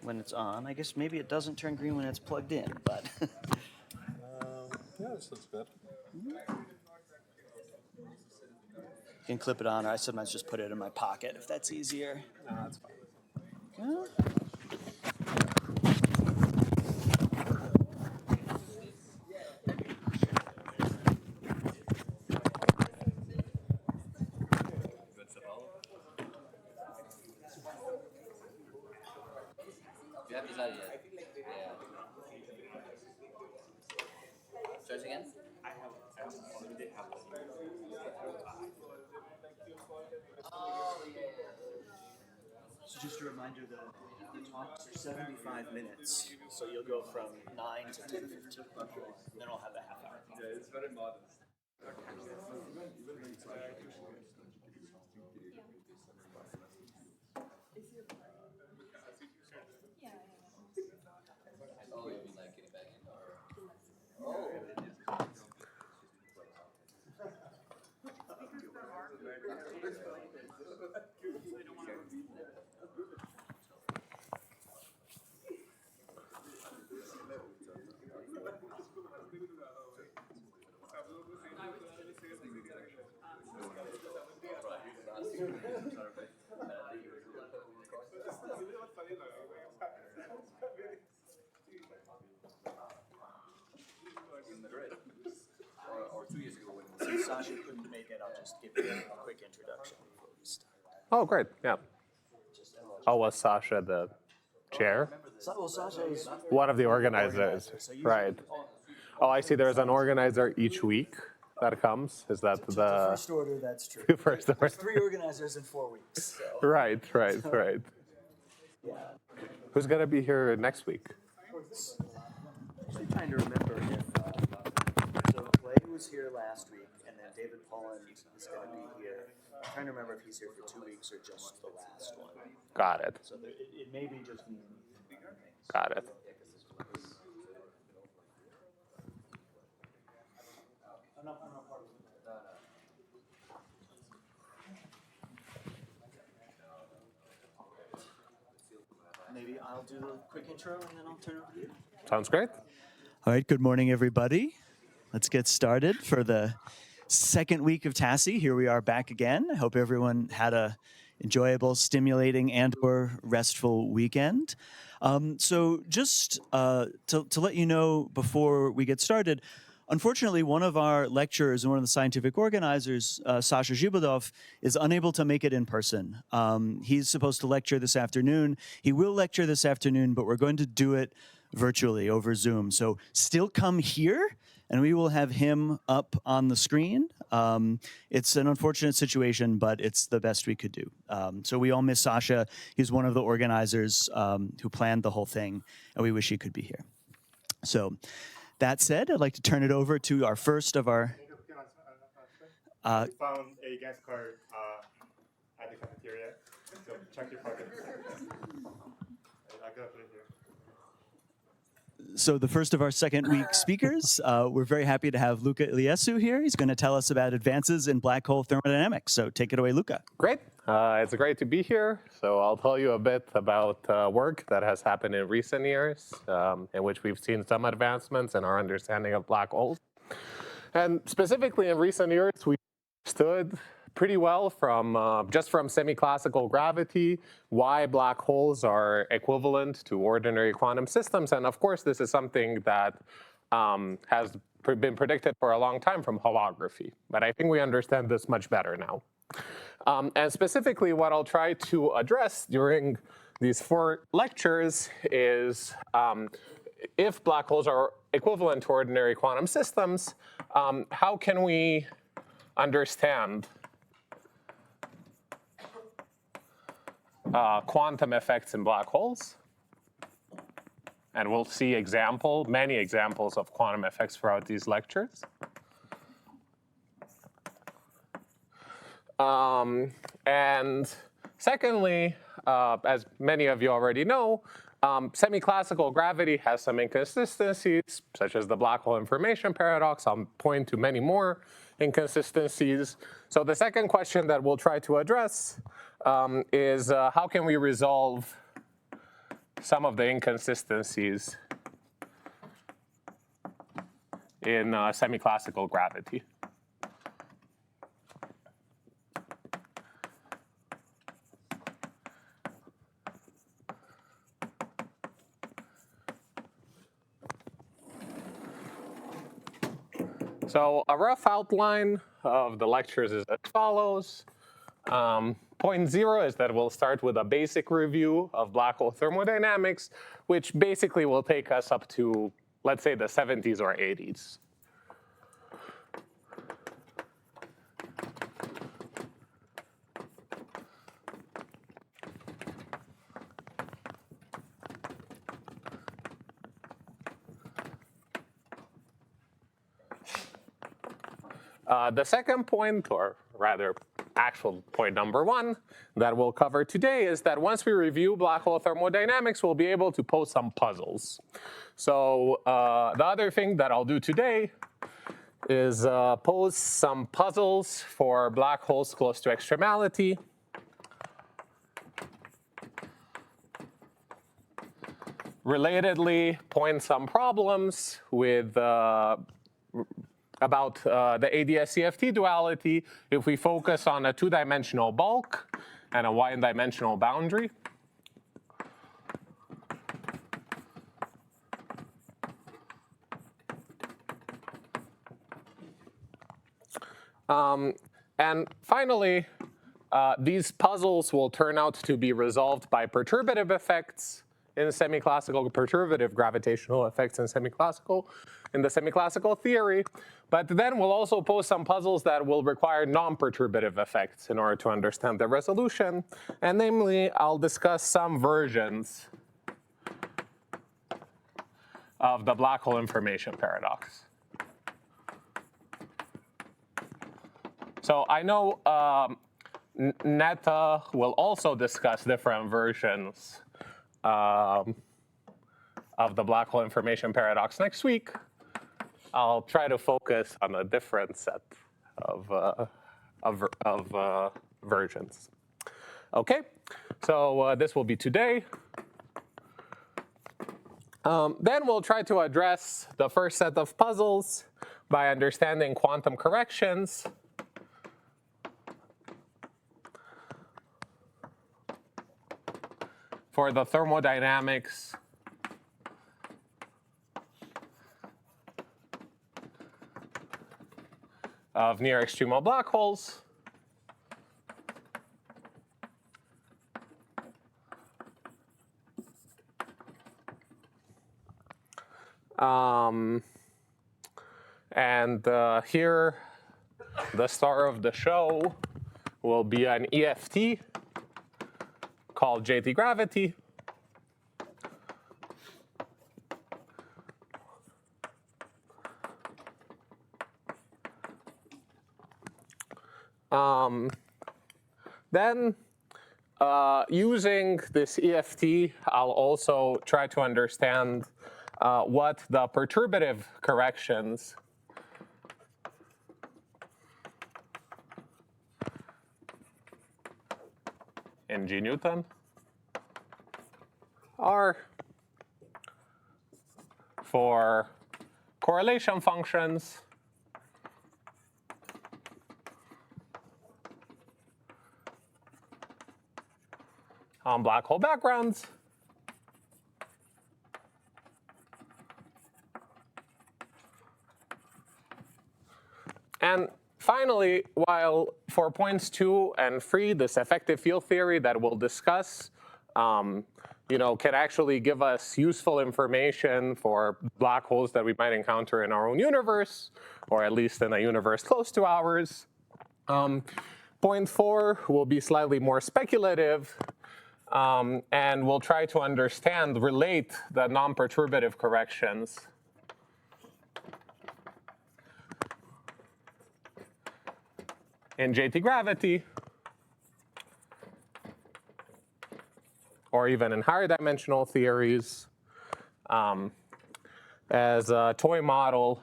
when it's on. I guess maybe it doesn't turn green when it's plugged in, but. Yeah, this looks good. You can clip it on, or I sometimes just put it in my pocket if that's easier. No, that's fine. Yeah. You haven't decided yet. Yeah. Start again? So just a reminder, the talks are 75 minutes, so you'll go from 9 to 10:15. Then we'll have a half hour. Yeah, it's very modest. Oh, you mean like getting back in? In Madrid. Or 2 years ago when Since Sasha couldn't make it, I'll just give you a quick introduction before we start. Oh, great. Yeah. Oh, was Sasha the chair? Well, Sasha is One of the organizers. so you- Right. Oh, I see. There's an organizer each week that comes. Is that To the first order, that's true. first There's order? 3 organizers in 4 weeks. So, Right. yeah. Who's gonna be here next week? I'm trying to remember if so Clay was here last week, and then David Polland is going to be here. I'm trying to remember if he's here for 2 weeks or just the last one. Got it. So it may be just me. Got it. I'm not part of it. Maybe I'll do a quick intro and then I'll turn it over to you. Sounds great. All right, good morning, everybody. Let's get started for the second week of TASI. Here we are back again. I hope everyone had a enjoyable, stimulating, and/or restful weekend. So just to let you know before we get started, unfortunately, one of our lecturers and one of the scientific organizers, Sasha Zhibudov, is unable to make it in person. He's supposed to lecture this afternoon. He will lecture this afternoon, but we're going to do it virtually over Zoom. So still come here, and we will have him up on the screen. It's an unfortunate situation, but it's the best we could do. So we all miss Sasha. He's one of the organizers who planned the whole thing, and we wish he could be here. So that said, I'd like to turn it over to our first of our... We found a gas card at the cafeteria, so check your pockets. I gotta put it here. So the first of our second week speakers, we're very happy to have Luca Iliesiu here. He's going to tell us about advances in black hole thermodynamics. So take it away, Luca. Great. It's great to be here. So I'll tell you a bit about work that has happened in recent years, in which we've seen some advancements in our understanding of black holes. And specifically in recent years, we understood pretty well from just from semi-classical gravity why black holes are equivalent to ordinary quantum systems. And of course, this is something that has been predicted for a long time from holography. But I think we understand this much better now. And specifically, what I'll try to address during these 4 lectures is if black holes are equivalent to ordinary quantum systems, how can we understand quantum effects in black holes? And we'll see many examples of quantum effects throughout these lectures. And secondly, as many of you already know, semi-classical gravity has some inconsistencies, such as the black hole information paradox. I'll point to many more inconsistencies. So the second question that we'll try to address is how can we resolve some of the inconsistencies in semi-classical gravity. So a rough outline of the lectures is as follows. Point 0 is that we'll start with a basic review of black hole thermodynamics, which basically will take us up to, let's say, the 70s or 80s. The second point, or rather actual point number 1 that we'll cover today, is that once we review black hole thermodynamics, we'll be able to pose some puzzles. So the other thing that I'll do today is pose some puzzles for black holes close to extremality. Relatedly, point some problems with about the ADS-CFT duality if we focus on a 2-dimensional bulk and a 1-dimensional boundary. And finally, these puzzles will turn out to be resolved by perturbative effects in semi-classical, perturbative gravitational effects in the semi-classical theory. But then we'll also pose some puzzles that will require non-perturbative effects in order to understand the resolution. And namely, I'll discuss some versions of the black hole information paradox. So I know Netta will also discuss different versions of the black hole information paradox next week. I'll try to focus on a different set of versions. Okay, so this will be today. Then we'll try to address the first set of puzzles by understanding quantum corrections. For the thermodynamics of near extremal black holes. And here, the star of the show will be an EFT called JT gravity. Then, using this EFT, I'll also try to understand what the perturbative corrections in G Newton are for correlation functions on black hole backgrounds. And finally, while for points 2 and 3, this effective field theory that we'll discuss can actually give us useful information for black holes that we might encounter in our own universe, or at least in a universe close to ours. Point 4 will be slightly more speculative, and we'll try to relate the non-perturbative corrections in JT gravity, or even in higher dimensional theories, as a toy model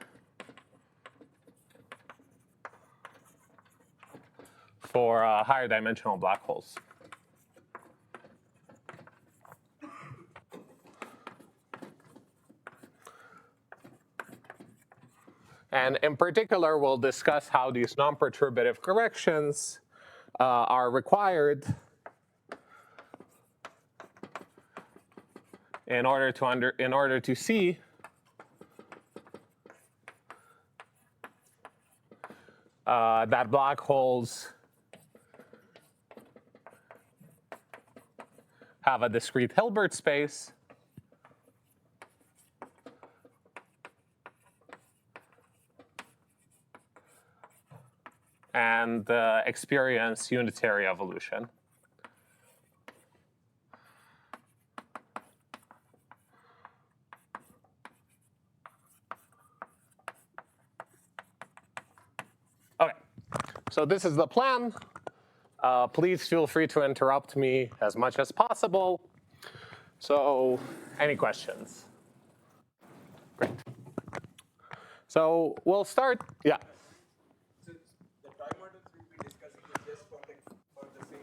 for higher dimensional black holes. And in particular, we'll discuss how these non-perturbative corrections are required in order to see that black holes have a discrete Hilbert space and experience unitary evolution. Okay, so this is the plan. Please feel free to interrupt me as much as possible. So, any questions? Great. So we'll start. Yeah. So the toy models we'll be discussing is just for the sake of simplicity,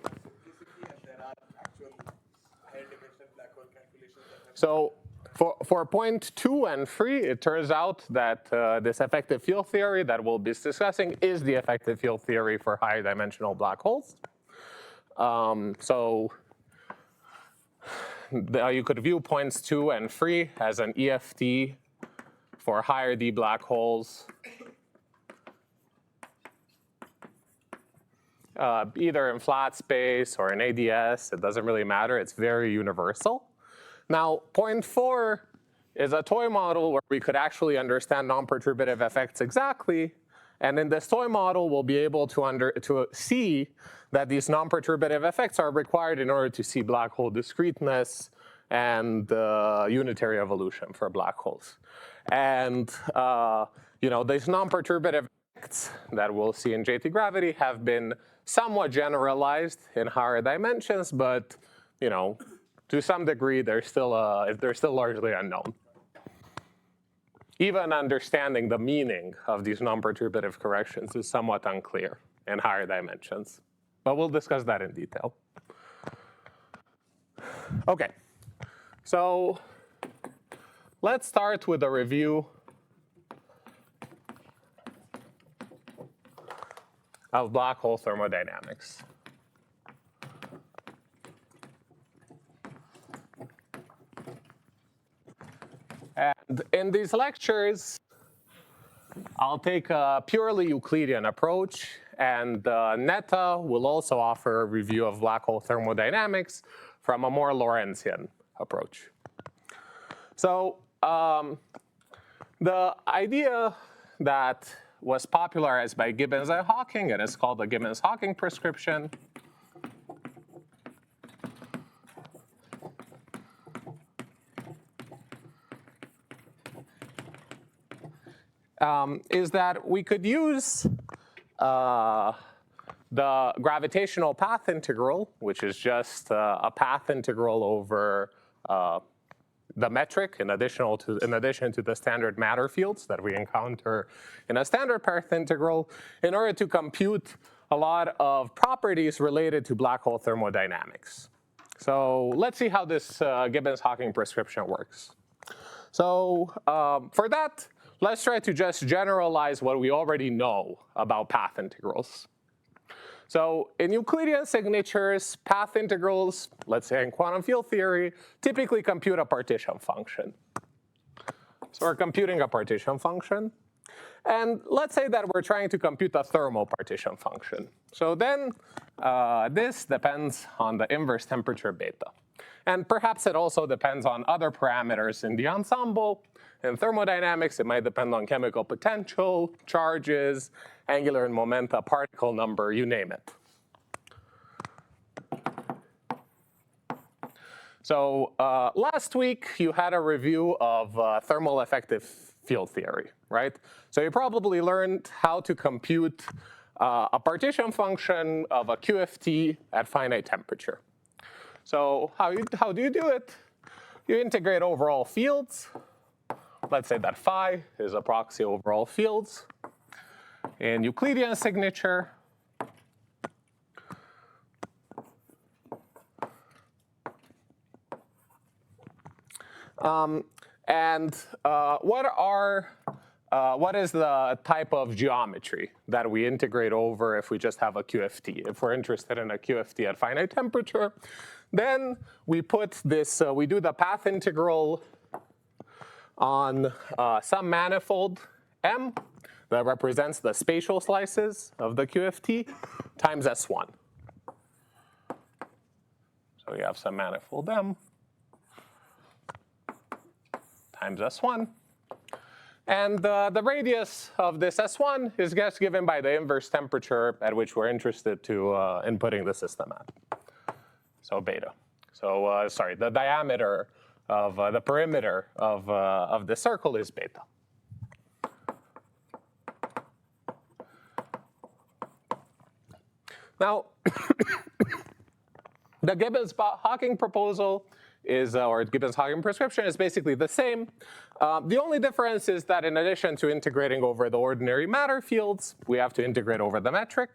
and there are actual higher dimensional black hole calculations that have. So for point 2 and 3, it turns out that this effective field theory that we'll be discussing is the effective field theory for higher dimensional black holes. So you could view points 2 and 3 as an EFT for higher D black holes, either in flat space or in ADS. It doesn't really matter. It's very universal. Now, point 4 is a toy model where we could actually understand non-perturbative effects exactly. And in this toy model, we'll be able to see that these non-perturbative effects are required in order to see black hole discreteness and unitary evolution for black holes. And these non-perturbative effects that we'll see in JT gravity have been somewhat generalized in higher dimensions, but to some degree, they're still largely unknown. Even understanding the meaning of these non-perturbative corrections is somewhat unclear in higher dimensions. But we'll discuss that in detail. OK, so let's start with a review of black hole thermodynamics. And in these lectures, I'll take a purely Euclidean approach, and Netta will also offer a review of black hole thermodynamics from a more Lorentzian approach. So the idea that was popularized by Gibbons and Hawking, and it's called the Gibbons-Hawking prescription, is that we could use the gravitational path integral, which is just a path integral over the metric in addition to the standard matter fields that we encounter in a standard path integral, in order to compute a lot of properties related to black hole thermodynamics. So let's see how this Gibbons-Hawking prescription works. So for that, let's try to just generalize what we already know about path integrals. So in Euclidean signatures, path integrals, let's say in quantum field theory, typically compute a partition function. So we're computing a partition function. And let's say that we're trying to compute a thermal partition function. So then this depends on the inverse temperature beta. And perhaps it also depends on other parameters in the ensemble. In thermodynamics, it might depend on chemical potential, charges, angular and momenta, particle number, you name it. So last week, you had a review of thermal effective field theory, right? So you probably learned how to compute a partition function of a QFT at finite temperature. So how do you do it? You integrate overall fields. Let's say that phi is a proxy overall fields in Euclidean signature. And what are what is the type of geometry that we integrate over if we just have a QFT? If we're interested in a QFT at finite temperature, then we put this, we do the path integral on some manifold M that represents the spatial slices of the QFT times S1. So we have some manifold M times S1. And the radius of this S1 is just given by the inverse temperature at which we're interested to inputting the system at. So beta. So sorry, the diameter of the perimeter of the circle is beta. Now, the Gibbons-Hawking proposal is, or Gibbons-Hawking prescription is basically the same. The only difference is that in addition to integrating over the ordinary matter fields, we have to integrate over the metric.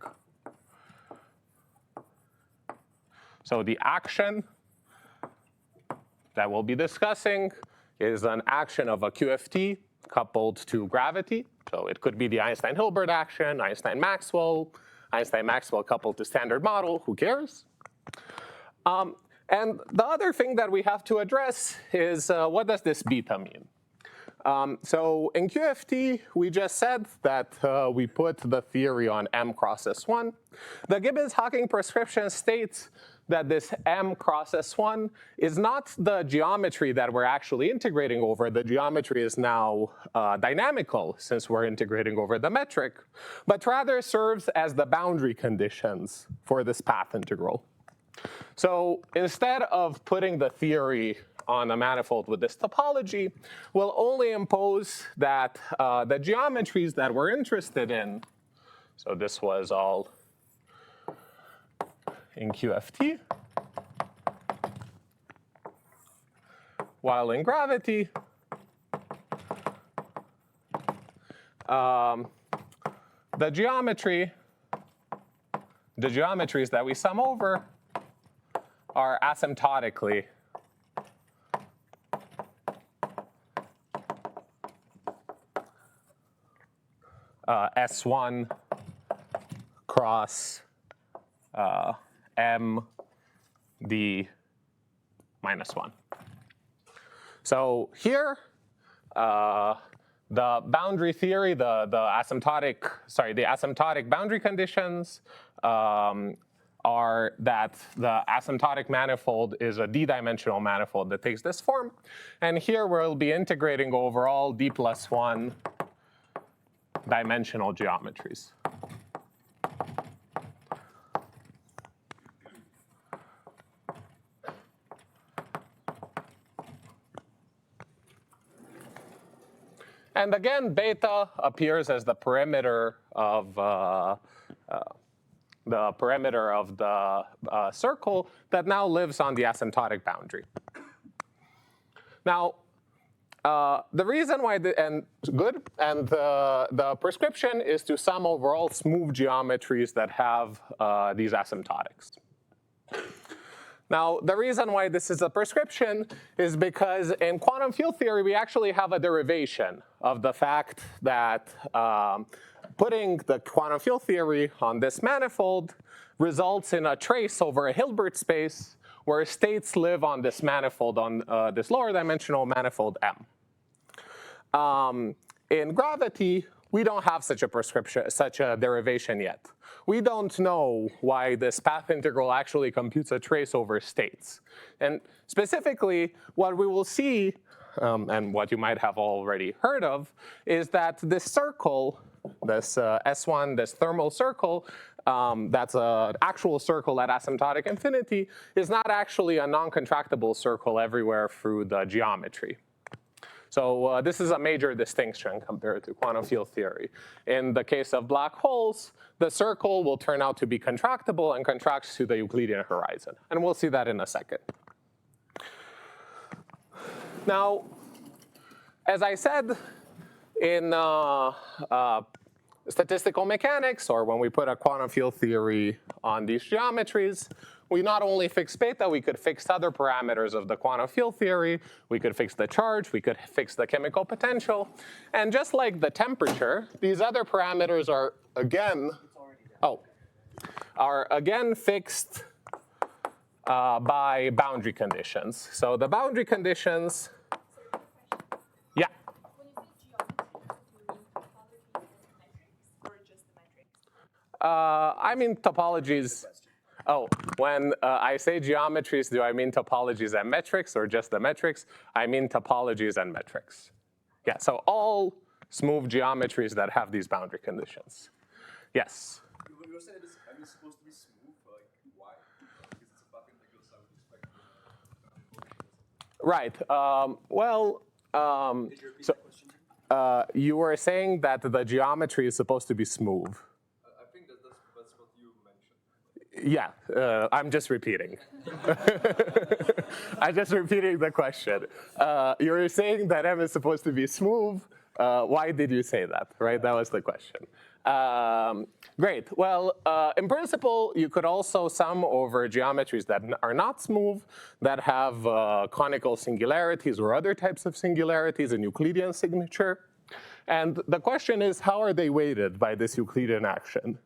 So the action that we'll be discussing is an action of a QFT coupled to gravity. So it could be the Einstein-Hilbert action, Einstein-Maxwell coupled to standard model, who cares? And the other thing that we have to address is what does this beta mean? So in QFT, we just said that we put the theory on M cross S1. The Gibbons-Hawking prescription states that this M cross S1 is not the geometry that we're actually integrating over. The geometry is now dynamical since we're integrating over the metric, but rather serves as the boundary conditions for this path integral. So instead of putting the theory on a manifold with this topology, we'll only impose that the geometries that we're interested in, so this was all in QFT, while in gravity, the geometries that we sum over are asymptotically S1 cross M d minus 1. So here, the boundary theory, the asymptotic boundary conditions are that the asymptotic manifold is a d-dimensional manifold that takes this form. And here we'll be integrating over all d plus 1 dimensional geometries. And again, beta appears as the perimeter of the circle that now lives on the asymptotic boundary. Now, the reason why the prescription is to sum over all smooth geometries that have these asymptotics. Now, the reason why this is a prescription is because in quantum field theory, we actually have a derivation of the fact that putting the quantum field theory on this manifold results in a trace over a Hilbert space where states live on this manifold, on this lower dimensional manifold M. In gravity, we don't have such a prescription, such a derivation yet. We don't know why this path integral actually computes a trace over states. And specifically, what we will see, and what you might have already heard of, is that this circle, this S1, this thermal circle, that's an actual circle at asymptotic infinity, is not actually a non-contractible circle everywhere through the geometry. So this is a major distinction compared to quantum field theory. In the case of black holes, the circle will turn out to be contractible and contracts to the Euclidean horizon. And we'll see that in a second. Now, as I said, in statistical mechanics, or when we put a quantum field theory on these geometries, we not only fix beta, we could fix other parameters of the quantum field theory. We could fix the charge. We could fix the chemical potential. And just like the temperature, these other parameters are again, fixed by boundary conditions. So the boundary conditions, yeah. I mean topologies. Oh, when I say geometries, do I mean topologies and metrics or just the metrics? I mean topologies and metrics. Yeah, so all smooth geometries that have these boundary conditions. Yes? You were saying it's supposed to be smooth, but like, why? Because it's a bucket that goes out with respect to Right. You were saying that the geometry is supposed to be smooth. I think that's what you mentioned. Yeah, I'm just repeating. I'm just repeating the question. You were saying that M is supposed to be smooth. Why did you say that, right? That was the question. Great. Well, in principle, you could also sum over geometries that are not smooth, that have conical singularities or other types of singularities in Euclidean signature. And the question is, how are they weighted by this Euclidean action?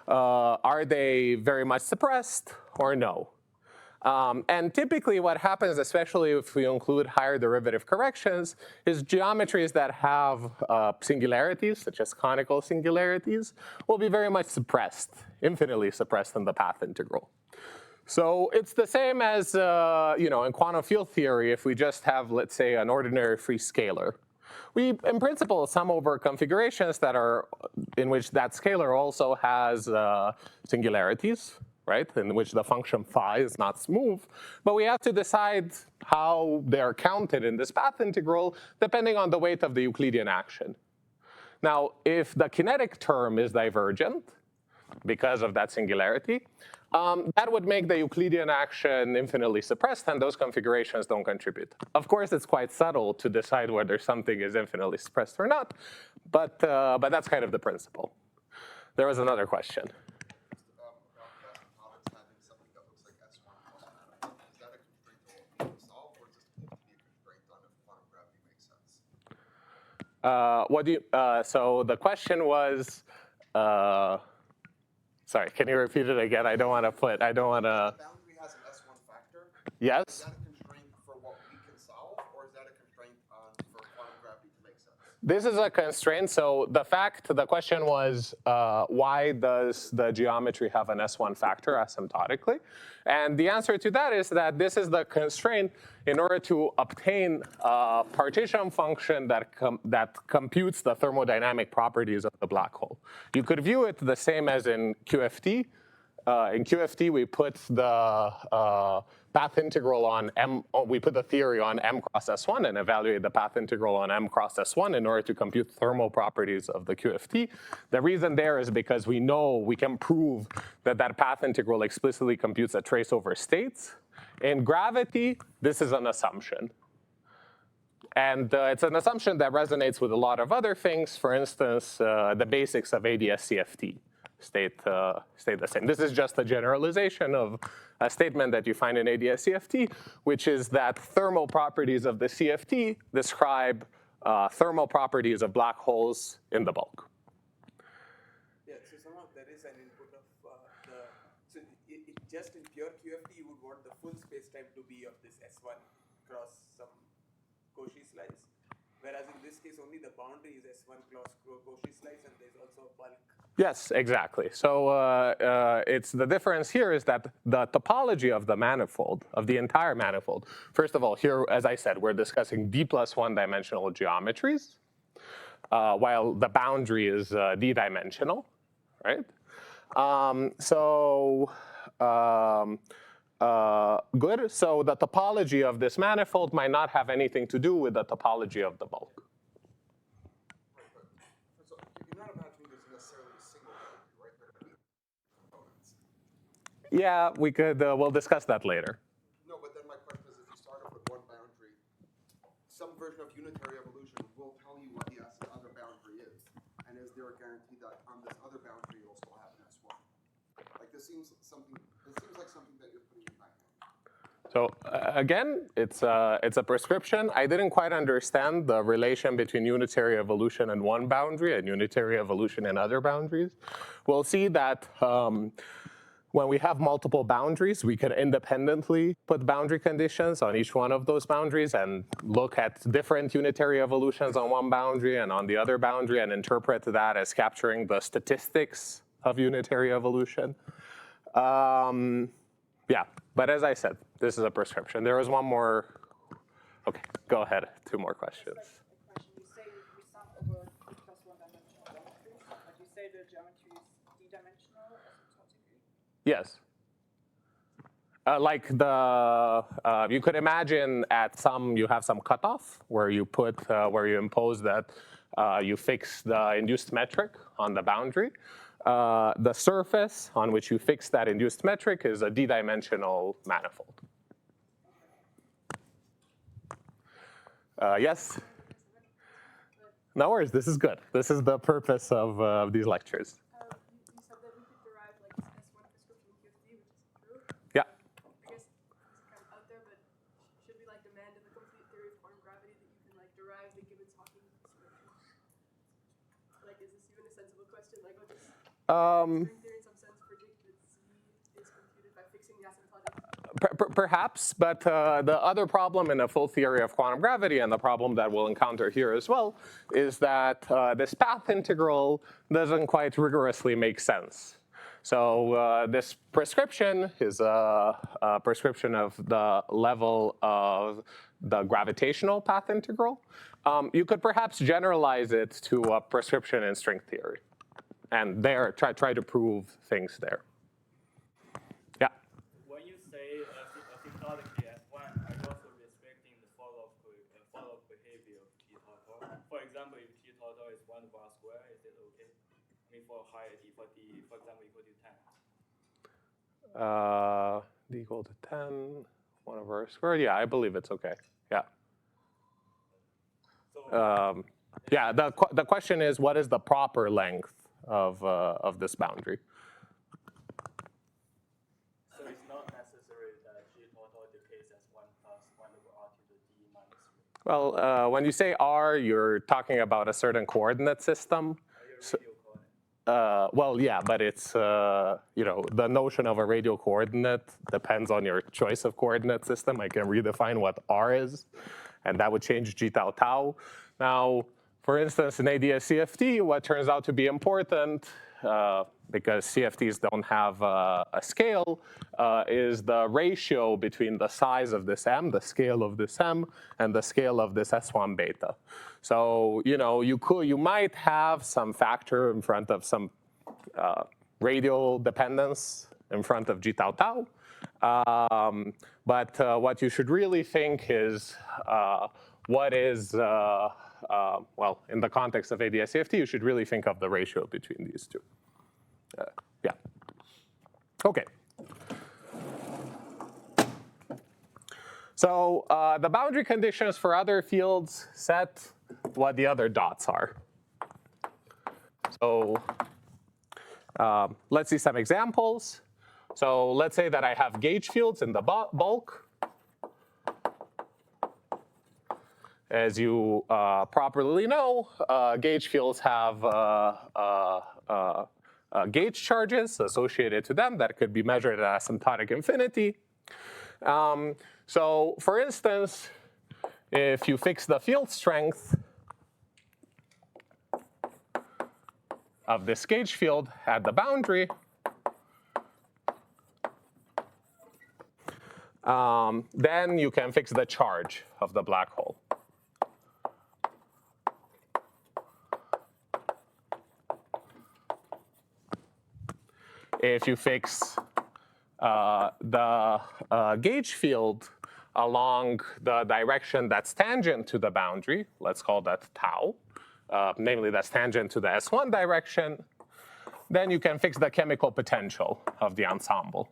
Are they very much suppressed or no? And typically what happens, especially if we include higher derivative corrections, is geometries that have singularities, such as conical singularities, will be very much suppressed, infinitely suppressed in the path integral. So it's the same as in quantum field theory, if we just have, let's say, an ordinary free scalar. We, in principle, sum over configurations that are in which that scalar also has singularities, right, in which the function phi is not smooth. But we have to decide how they're counted in this path integral depending on the weight of the Euclidean action. Now, if the kinetic term is divergent because of that singularity, that would make the Euclidean action infinitely suppressed, and those configurations don't contribute. Of course, it's quite subtle to decide whether something is infinitely suppressed or not, but that's kind of the principle. There was another question. What do you? So the question was. Sorry, can you repeat it again? I don't want to put. I don't want to. The boundary has an S1 factor. Yes. Is that a constraint for what we can solve, or is that a constraint for quantum gravity to make sense? This is a constraint. So the question was, why does the geometry have an S1 factor asymptotically? And the answer to that is that this is the constraint in order to obtain a partition function that computes the thermodynamic properties of the black hole. You could view it the same as in QFT. In QFT, we put the path integral on M, we put the theory on M cross S1 and evaluate the path integral on M cross S1 in order to compute thermal properties of the QFT. The reason there is because we know we can prove that that path integral explicitly computes a trace over states. In gravity, this is an assumption. And it's an assumption that resonates with a lot of other things. For instance, the basics of ADS-CFT. Stay the same. This is just a generalization of a statement that you find in ADS-CFT, which is that thermal properties of the CFT describe thermal properties of black holes in the bulk. Yeah, so somehow there is an input of just in pure QFT, you would want the full space-time to be of this S1 cross some Cauchy slice. Whereas in this case, only the boundary is S1 cross Cauchy slice, and there's also a bulk. Yes, exactly. So it's the difference here is that the topology of the manifold, of the entire manifold, first of all, here, as I said, we're discussing d+1 dimensional geometries, while the boundary is d-dimensional, right? Good. So the topology of this manifold might not have anything to do with the topology of the bulk. Yeah, we could. We'll discuss that later. No, but then my question is, if you start off with one boundary, some version of unitary evolution will tell you what the other boundary is, and is there a guarantee that on this other boundary you'll still have an S1? Like this seems like something that you're putting in my head. So again, it's a prescription. I didn't quite understand the relation between unitary evolution in one boundary and unitary evolution in other boundaries. We'll see that when we have multiple boundaries, we can independently put boundary conditions on each one of those boundaries and look at different unitary evolutions on one boundary and on the other boundary and interpret that as capturing the statistics of unitary evolution. Yeah, but as I said, this is a prescription. There was one more. Okay, go ahead. 2 more questions. You say we sum over p plus 1 dimensional geometries, but you say the geometry is d-dimensional asymptotically? Yes. Like you could imagine you have some cutoff where you impose that you fix the induced metric on the boundary. The surface on which you fix that induced metric is a d-dimensional manifold. Yes? No worries, this is good. This is the purpose of these lectures. You said that we could derive like this S1 prescription QFD, which is true. Yeah. I guess this is kind of out there, but should we like demand in the complete theory of quantum gravity that you can like derive the Gibbons-Hawking prescription? Like, is this even a sensible question? Like, what does string theory in some sense predict that Z is computed by fixing the asymptotic? Perhaps, but the other problem in a full theory of quantum gravity, and the problem that we'll encounter here as well, is that this path integral doesn't quite rigorously make sense. So this prescription is a prescription of the level of the gravitational path integral. You could perhaps generalize it to a prescription in string theory, and there try to prove things there. Yeah. When you say asymptotically S1, are you also restricting the follow-up behavior of T total? For example, if T total is 1 bar square, is it okay? I mean, for higher D, for example, equal to 10. D equal to 10, 1 over squared. Yeah, I believe it's okay. Yeah. So Yeah, the question is, what is the proper length of this boundary? So it's not necessary that G total decays as 1 plus 1 over R to the D minus 3. Well, when you say R, you're talking about a certain coordinate system. So, Well, yeah, but it's, the notion of a radial coordinate depends on your choice of coordinate system. I can redefine what R is, and that would change G tau tau. Now, for instance, in ADS CFT, what turns out to be important, because CFTs don't have a scale, is the ratio between the size of this M, the scale of this M, and the scale of this S1 beta. So, you might have some factor in front of some radial dependence in front of G tau tau. But what you should really think is what is, well, in the context of ADS CFT, you should really think of the ratio between these two. Yeah. Okay. So the boundary conditions for other fields set what the other dots are. So let's see some examples. So let's say that I have gauge fields in the bulk. As you properly know, gauge fields have gauge charges associated to them that could be measured at asymptotic infinity. So for instance, if you fix the field strength of this gauge field at the boundary, then you can fix the charge of the black hole. If you fix the gauge field along the direction that's tangent to the boundary, let's call that tau, namely that's tangent to the S1 direction, then you can fix the chemical potential of the ensemble.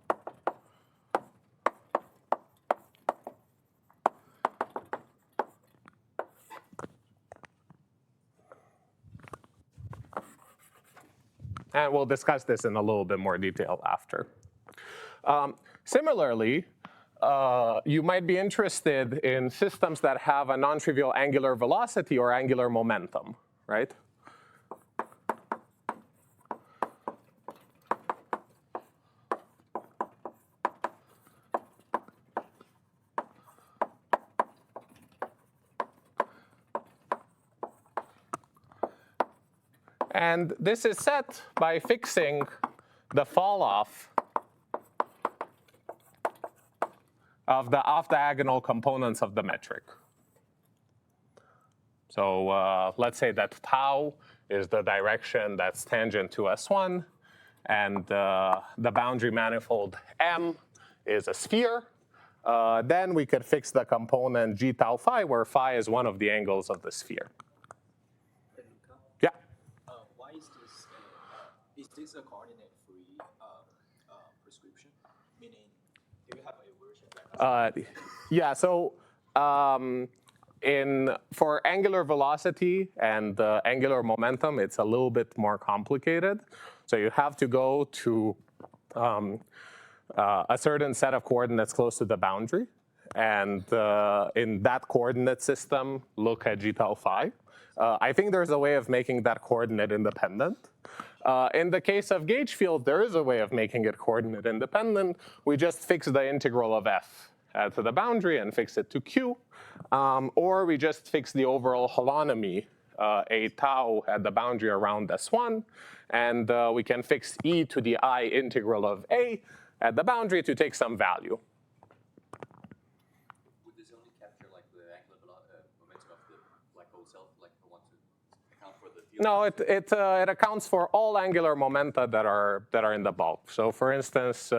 And we'll discuss this in a little bit more detail after. Similarly, you might be interested in systems that have a non-trivial angular velocity or angular momentum, right? And this is set by fixing the fall off of the off-diagonal components of the metric. So let's say that tau is the direction that's tangent to S1, and the boundary manifold M is a sphere. Then we could fix the component g tau phi, where phi is one of the angles of the sphere. Yeah? Why is this a coordinate-free prescription? Meaning, do you have a version that has Yeah, so for angular velocity and angular momentum, it's a little bit more complicated. So you have to go to a certain set of coordinates close to the boundary. And in that coordinate system, look at g tau phi. I think there's a way of making that coordinate independent. In the case of gauge field, there is a way of making it coordinate independent. We just fix the integral of f to the boundary and fix it to q. Or we just fix the overall holonomy, a tau at the boundary around S1. And we can fix e to the I integral of a at the boundary to take some value. Would this only capture like the angular momentum of the black hole itself, like I want to account for the field? No, it accounts for all angular momenta that are in the bulk. So for instance,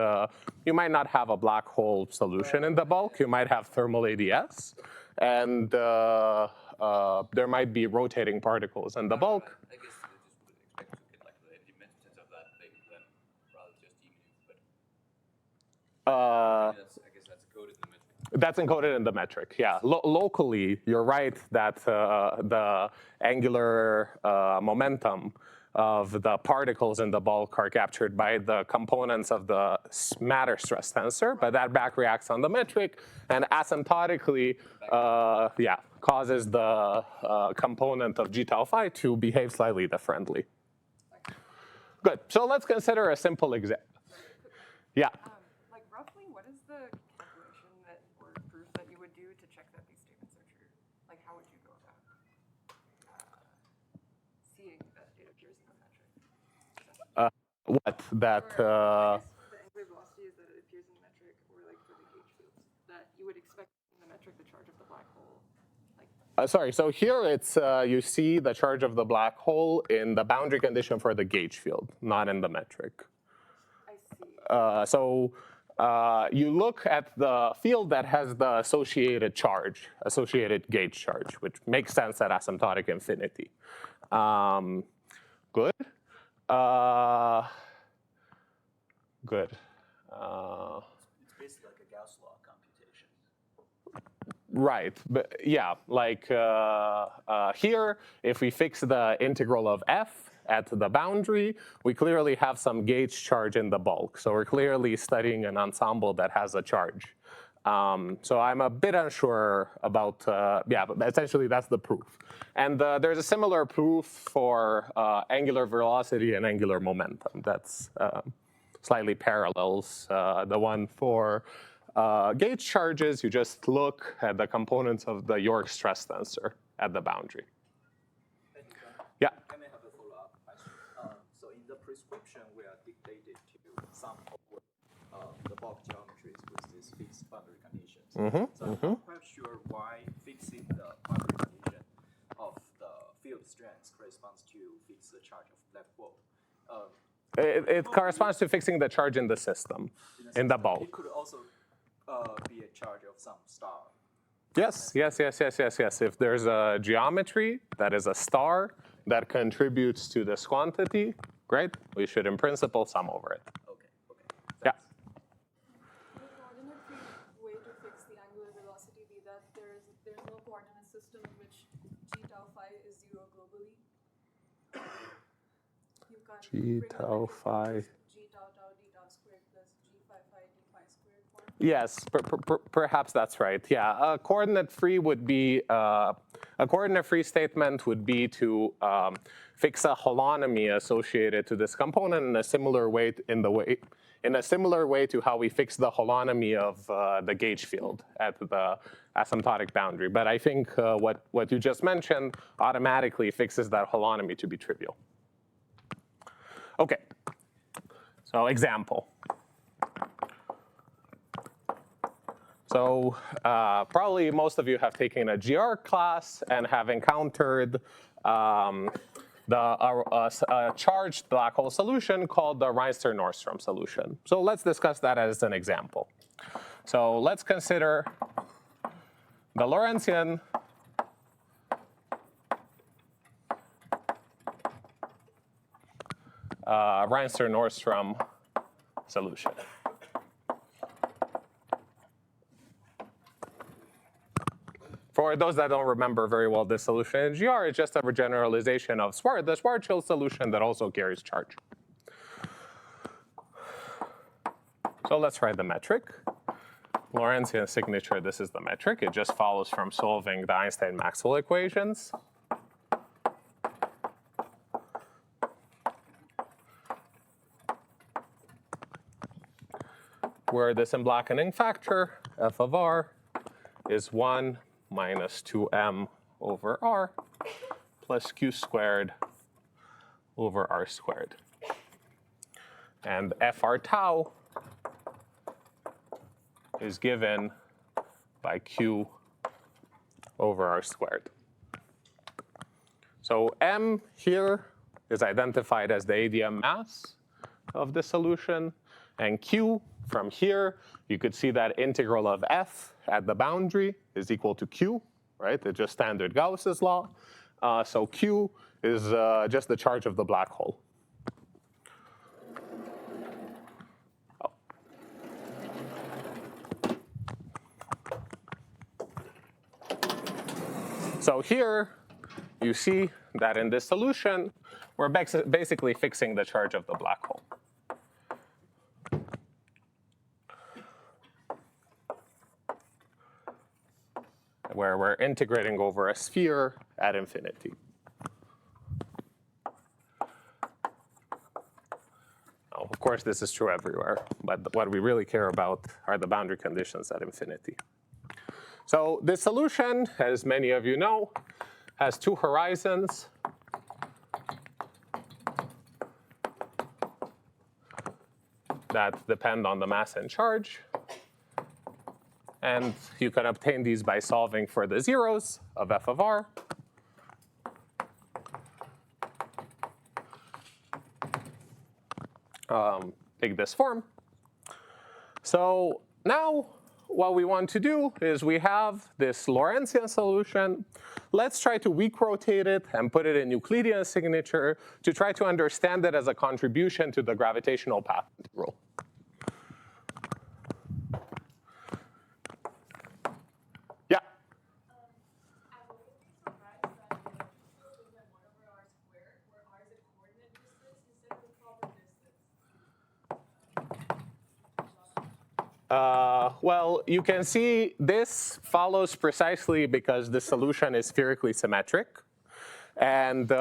you might not have a black hole solution in the bulk. You might have thermal ADS. And there might be rotating particles in the bulk. I guess I just would expect to get like the dimensions of that thing then rather just d mu. But I guess that's coded in the metric. That's encoded in the metric, yeah. Locally, you're right that the angular momentum of the particles in the bulk are captured by the components of the matter stress tensor, but that back reacts on the metric and asymptotically causes the component of g tau phi to behave slightly differently. Good, so let's consider a simple example. Yeah. Like roughly, what is the calculation that or proof that you would do to check that these statements are true? Like how would you go about seeing that it appears in the metric? What that? Or, I guess the angular velocity is that it appears in the metric, or like for the gauge fields, that you would expect in the metric the charge of the black hole. Like Sorry, so here it's you see the charge of the black hole in the boundary condition for the gauge field, not in the metric. I see. You look at the field that has the associated charge, associated gauge charge, which makes sense at asymptotic infinity. Good. Good. It's basically like a Gauss law computation. Right, but yeah, like here, if we fix the integral of f at the boundary, we clearly have some gauge charge in the bulk. So we're clearly studying an ensemble that has a charge. So I'm a bit unsure about, but essentially that's the proof. And there's a similar proof for angular velocity and angular momentum. That's slightly parallels the one for gauge charges. You just look at the components of the York stress tensor at the boundary. Yeah. I may have a follow-up question. So in the prescription, we are dictated to some over the bulk geometries with these fixed boundary conditions. So I'm not quite sure why fixing the boundary condition of the field strength corresponds to fix the charge of black hole. It corresponds to fixing the charge in the system, in the bulk. It could also be a charge of some star. Yes. If there's a geometry that is a star that contributes to this quantity, great. We should, in principle, sum over it. Okay. Yeah. The coordinate-free way to fix the angular velocity be that there's no coordinate system in which g tau phi is 0 globally. you've got G tau phi. G tau tau d tau squared plus G phi phi d phi squared form. Yes, perhaps that's right. Yeah, a coordinate-free would be a coordinate-free statement would be to fix a holonomy associated to this component in a similar way to how we fix the holonomy of the gauge field at the asymptotic boundary. But I think what you just mentioned automatically fixes that holonomy to be trivial. Okay, so example. So probably most of you have taken a GR class and have encountered a charged black hole solution called the Reinster-Nordström solution. So let's discuss that as an example. So let's consider the Lorentzian Reinster-Nordström solution. For those that don't remember very well this solution in GR, it's just a generalization of the Schwarzschild solution that also carries charge. So let's write the metric. Lorentzian signature, this is the metric. It just follows from solving the Einstein-Maxwell equations. Where this emblackening factor, f of r, is 1 minus 2m over r plus q squared over r squared. And fr tau is given by q over r squared. So m here is identified as the ADM mass of the solution, and q from here, you could see that integral of f at the boundary is equal to q, right? It's just standard Gauss's law. So q is just the charge of the black hole. Oh. So here, you see that in this solution, we're basically fixing the charge of the black hole. Where we're integrating over a sphere at infinity. Now, of course, this is true everywhere, but what we really care about are the boundary conditions at infinity. So this solution, as many of you know, has two horizons. That depend on the mass and charge. And you can obtain these by solving for the zeros of f of r. Take this form. So now what we want to do is we have this Lorentzian solution. Let's try to weak rotate it and put it in Euclidean signature to try to understand it as a contribution to the gravitational path integral. Yeah? I'm a little bit surprised that the field is at 1 over r squared, where r is a coordinate distance instead of a proper distance. Well, you can see this follows precisely because the solution is spherically symmetric. And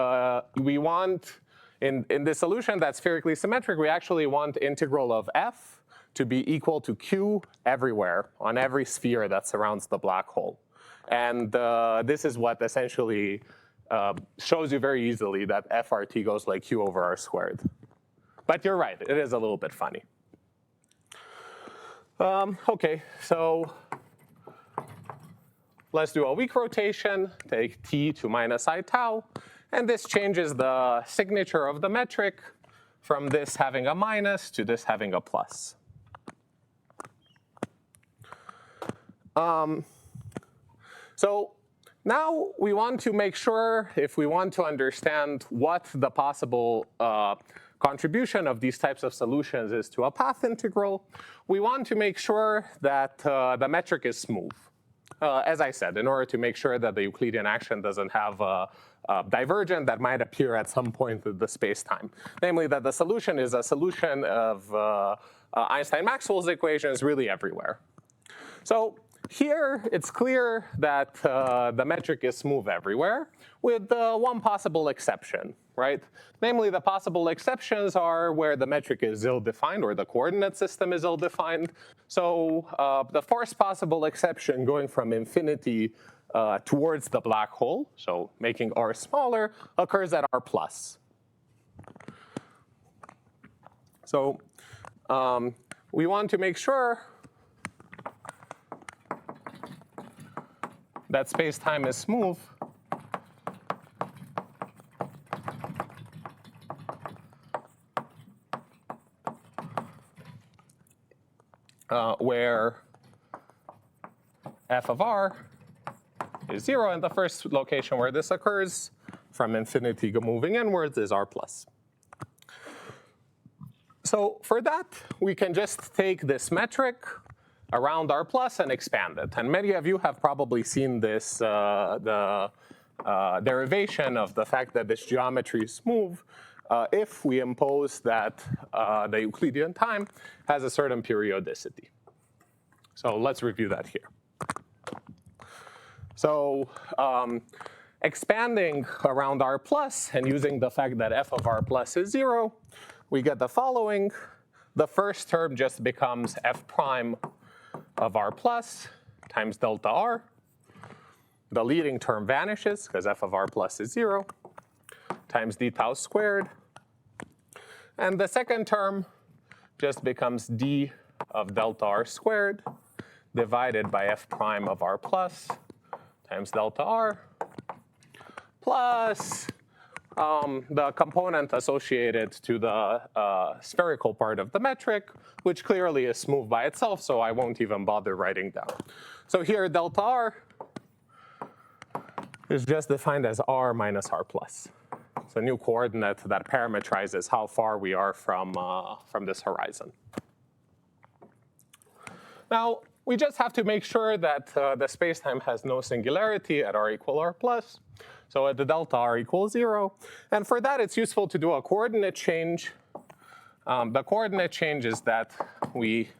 we want, in the solution that's spherically symmetric, we actually want integral of f to be equal to q everywhere on every sphere that surrounds the black hole. And this is what essentially shows you very easily that FRT goes like q over r squared. But you're right, it is a little bit funny. Okay, so let's do a weak rotation, take t to minus I tau, and this changes the signature of the metric from this having a minus to this having a plus. So now we want to make sure, if we want to understand what the possible contribution of these types of solutions is to a path integral, we want to make sure that the metric is smooth. as I said, in order to make sure that the Euclidean action doesn't have a divergent that might appear at some point in the space-time. Namely, that the solution is a solution of Einstein-Maxwell's equations really everywhere. So here, it's clear that the metric is smooth everywhere, with one possible exception, right? Namely, the possible exceptions are where the metric is ill-defined or the coordinate system is ill-defined. So the first possible exception going from infinity towards the black hole, so making r smaller, occurs at r plus. So we want to make sure that space-time is smooth where f of r is 0, and the first location where this occurs from infinity moving inwards is r plus. So for that, we can just take this metric around r plus and expand it. And many of you have probably seen this, the derivation of the fact that this geometry is smooth if we impose that the Euclidean time has a certain periodicity. So let's review that here. So expanding around r plus and using the fact that f of r plus is 0, we get the following. The first term just becomes f prime of r plus times delta r. The leading term vanishes because f of r plus is 0 times d tau squared. And the second term just becomes d of delta r squared divided by f prime of r plus times delta r plus the component associated to the spherical part of the metric, which clearly is smooth by itself, so I won't even bother writing down. So here, delta r is just defined as r minus r plus. It's a new coordinate that parametrizes how far we are from this horizon. Now, we just have to make sure that the spacetime has no singularity at r equal r plus. So at the delta r equals 0. And for that, it's useful to do a coordinate change. The coordinate change is that we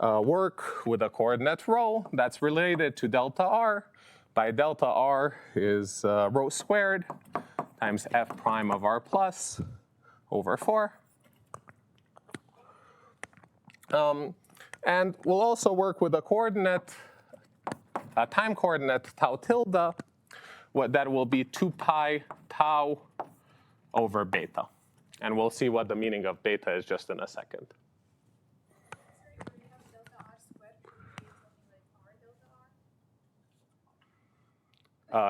work with a coordinate rho that's related to delta r. By delta r is rho squared times f prime of r plus over 4. And we'll also work with a coordinate, a time coordinate tau tilde, that will be 2 pi tau over beta. And we'll see what the meaning of beta is just in a second.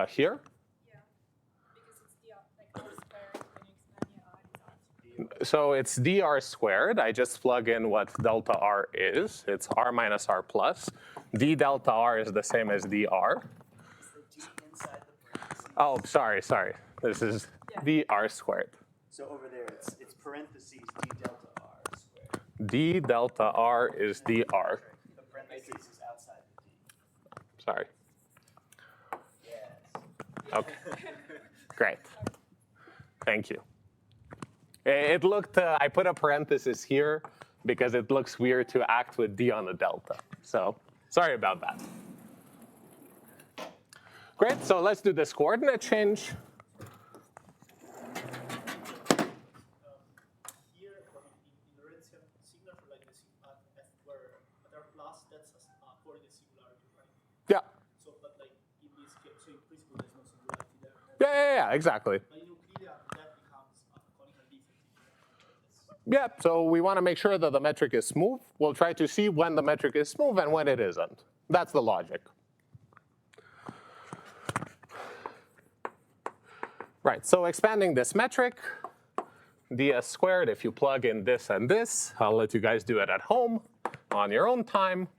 Here? Yeah, because it's the r squared when you expand your r. So it's dr squared. I just plug in what delta r is. It's r minus r plus. D delta r is the same as dr. Oh, sorry. This is dr squared. So over there, it's parentheses d delta r squared. D delta r is dr. The parentheses is outside the d. Sorry. Yes. Okay. Great. Thank you. It looked, I put a parenthesis here because it looks weird to act with d on the delta. So sorry about that. Great, so let's do this coordinate change. Here, in the red signal for like the f where at r plus, that's a coordinate singularity, right? Yeah. So, but like in this case, so in principle, there's no singularity there. Yeah, exactly. But in Euclidean, that becomes a conical difference. Yeah, so we want to make sure that the metric is smooth. We'll try to see when the metric is smooth and when it isn't. That's the logic. Right, so expanding this metric, ds squared, if you plug in this and this, I'll let you guys do it at home on your own time.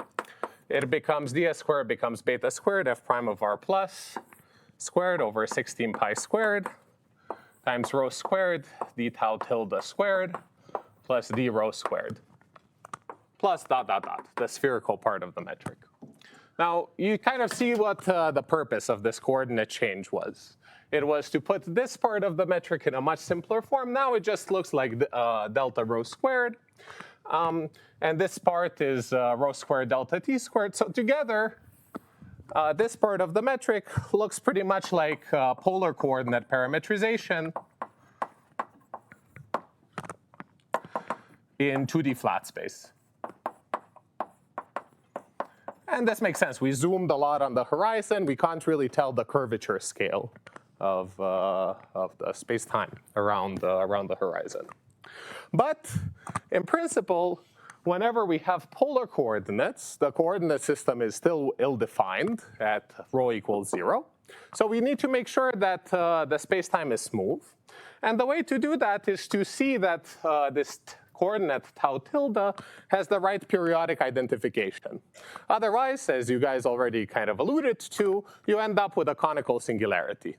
It becomes ds squared becomes beta squared f prime of r plus squared over 16 pi squared times rho squared d tau tilde squared plus d rho squared plus dot, the spherical part of the metric. Now, you kind of see what the purpose of this coordinate change was. It was to put this part of the metric in a much simpler form. Now it just looks like delta rho squared. And this part is rho squared delta t squared. So together, this part of the metric looks pretty much like polar coordinate parametrization in 2D flat space. And this makes sense. We zoomed a lot on the horizon. We can't really tell the curvature scale of the space-time around the horizon. But in principle, whenever we have polar coordinates, the coordinate system is still ill-defined at rho equals 0. So we need to make sure that the space-time is smooth. And the way to do that is to see that this coordinate tau tilde has the right periodic identification. Otherwise, as you guys already kind of alluded to, you end up with a conical singularity.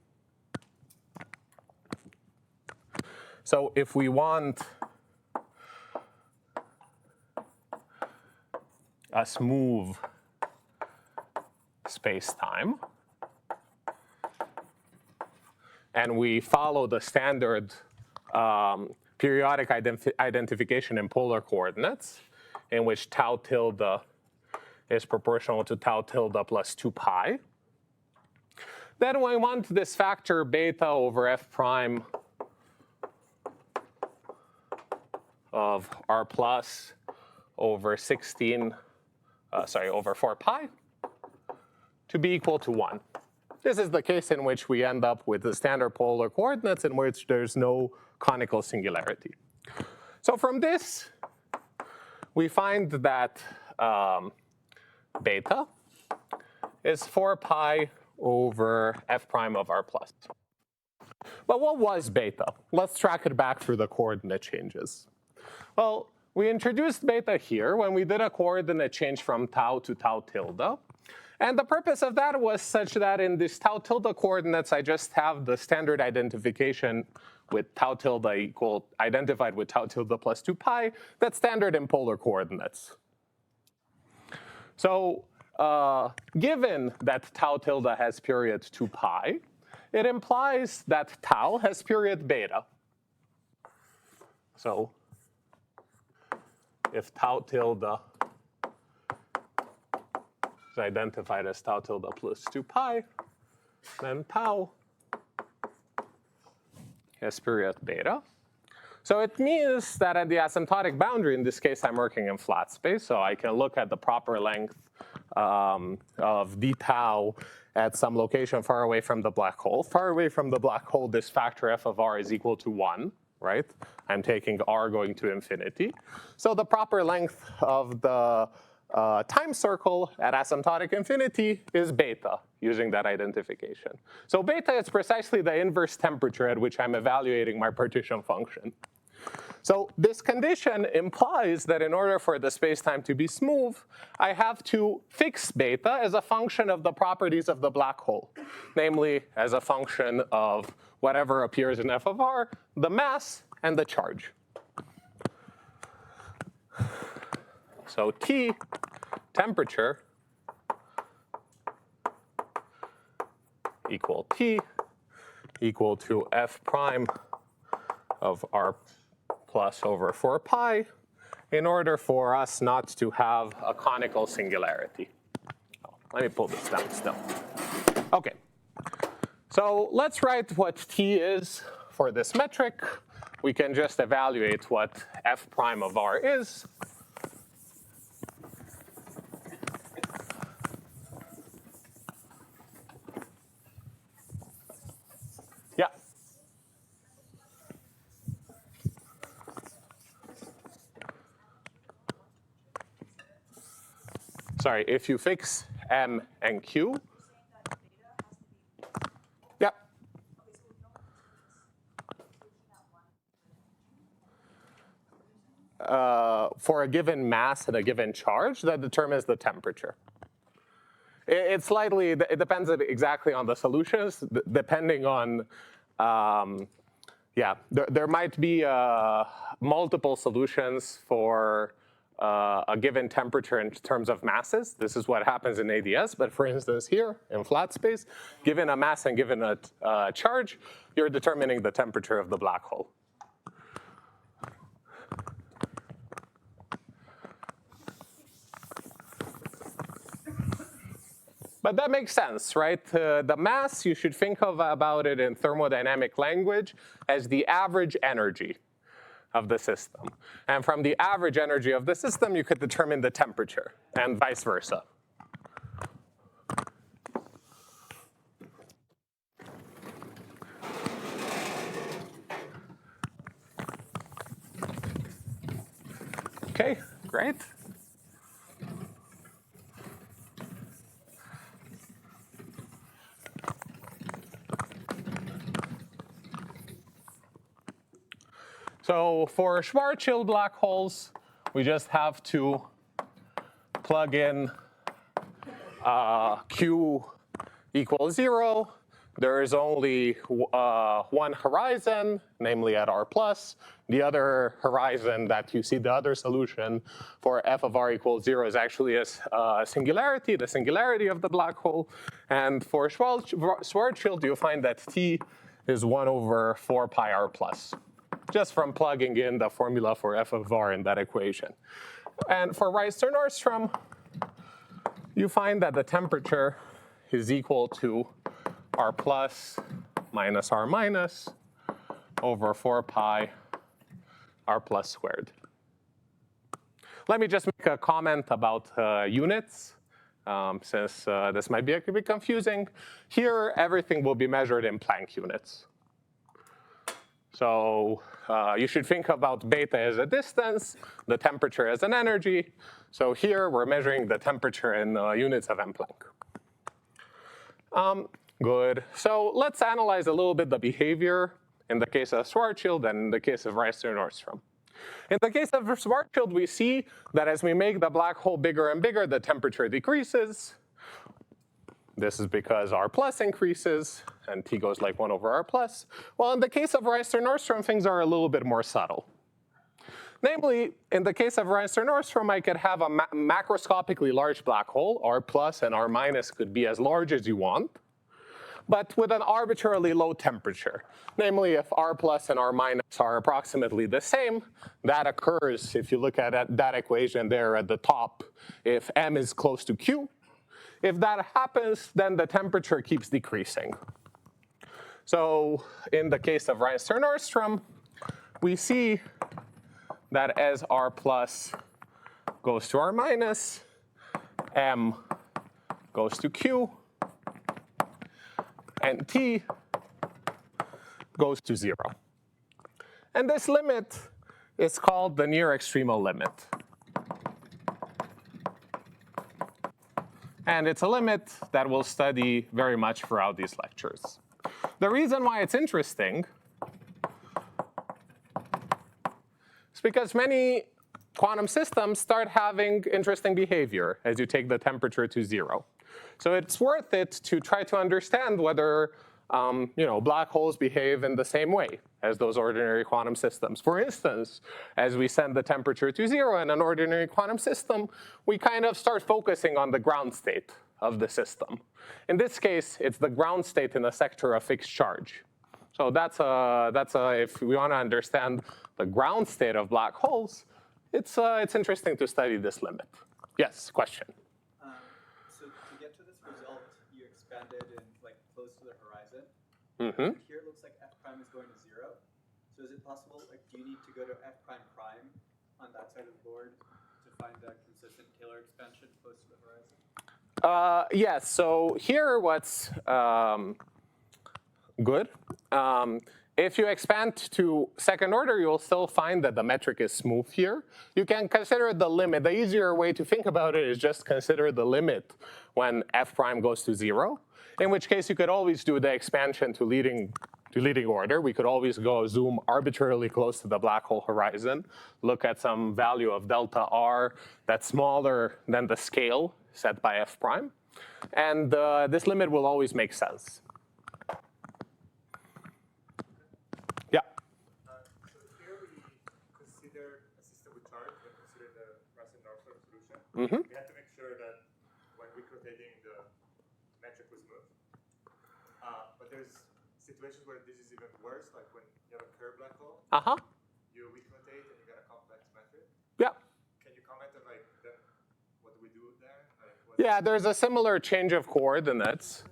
So if we want a smooth space-time, and we follow the standard periodic identification in polar coordinates, in which tau tilde is proportional to tau tilde plus 2 pi. Then we want this factor beta over f prime of r plus over 4 pi to be equal to 1. This is the case in which we end up with the standard polar coordinates in which there's no conical singularity. So from this, we find that beta is 4 pi over f prime of r plus. But what was beta? Let's track it back through the coordinate changes. Well, we introduced beta here when we did a coordinate change from tau to tau tilde. And the purpose of that was such that in these tau tilde coordinates, I just have the standard identification with tau tilde identified with tau tilde plus 2 pi. That's standard in polar coordinates. So given that tau tilde has period 2 pi, it implies that tau has period beta. So if tau tilde is identified as tau tilde plus 2 pi, then tau has period beta. So it means that at the asymptotic boundary, in this case I'm working in flat space, so I can look at the proper length of d tau at some location far away from the black hole. Far away from the black hole, this factor f of r is equal to 1, right? I'm taking r going to infinity. So the proper length of the time circle at asymptotic infinity is beta, using that identification. So beta is precisely the inverse temperature at which I'm evaluating my partition function. So this condition implies that in order for the space-time to be smooth, I have to fix beta as a function of the properties of the black hole, namely as a function of whatever appears in f of r, the mass, and the charge. So T, temperature, equal T, equal to f prime of r plus over 4 pi, in order for us not to have a conical singularity. Let me pull this down still. OK. So let's write what T is for this metric. We can just evaluate what f prime of r is. Yeah. Sorry, if you fix M and Q. Yeah. For a given mass and a given charge, that determines the temperature. It depends exactly on the solutions, depending on, there might be multiple solutions for a given temperature in terms of masses. This is what happens in ADS, but for instance here in flat space, given a mass and given a charge, you're determining the temperature of the black hole. But that makes sense, right? The mass, you should think about it in thermodynamic language as the average energy of the system. And from the average energy of the system, you could determine the temperature, and vice versa. Okay, great. So for Schwarzschild black holes, we just have to plug in Q equals 0. There is only one horizon, namely at R+. The other horizon that you see the other solution for f of r equals 0 is actually a singularity, the singularity of the black hole. And for Schwarzschild, you'll find that T is 1 over 4 pi r+, just from plugging in the formula for f of r in that equation. And for Reister-Nordström, you find that the temperature is equal to r plus minus r minus over 4 pi r plus squared. Let me just make a comment about units, since this might be a bit confusing. Here, everything will be measured in Planck units. So you should think about beta as a distance, the temperature as an energy. So here, we're measuring the temperature in units of M Planck. Good. So let's analyze a little bit the behavior in the case of Schwarzschild and in the case of Reister-Nordström. In the case of Schwarzschild, we see that as we make the black hole bigger and bigger, the temperature decreases. This is because R plus increases, and T goes like 1 over R plus. Well, in the case of Reister-Nordström, things are a little bit more subtle. Namely, in the case of Reister-Nordström, I could have a macroscopically large black hole. R plus and R minus could be as large as you want, but with an arbitrarily low temperature. Namely, if R plus and R minus are approximately the same, that occurs if you look at that equation there at the top, if M is close to Q. If that happens, then the temperature keeps decreasing. So in the case of Reister-Nordström, we see that as R plus goes to R minus, M goes to Q, and T goes to 0. And this limit is called the near extremal limit. And it's a limit that we'll study very much throughout these lectures. The reason why it's interesting is because many quantum systems start having interesting behavior as you take the temperature to 0. So it's worth it to try to understand whether black holes behave in the same way as those ordinary quantum systems. For instance, as we send the temperature to 0 in an ordinary quantum system, we kind of start focusing on the ground state of the system. In this case, it's the ground state in a sector of fixed charge. So that's if we want to understand the ground state of black holes, it's interesting to study this limit. Yes, question. So to get to this result, you expanded in like close to the horizon. Mm-hmm. Here it looks like f prime is going to 0. So is it possible, like, do you need to go to f prime prime on that side of the board to find a consistent Taylor expansion close to the horizon? Yes. So here, what's good. If you expand to second order, you'll still find that the metric is smooth here. You can consider the limit. The easier way to think about it is just consider the limit when f prime goes to 0, in which case you could always do the expansion to leading order. We could always go zoom arbitrarily close to the black hole horizon, look at some value of delta r that's smaller than the scale set by f prime. And this limit will always make sense. So here we consider a system with charge, we consider the we had to make sure that when weak rotating, the metric was smooth. But there's situations where this is even worse, like when you have a curved black hole. You weak rotate and you get a complex metric. Yeah. Can you comment on like what do we do there? Like, Yeah, there's a similar change of coordinates.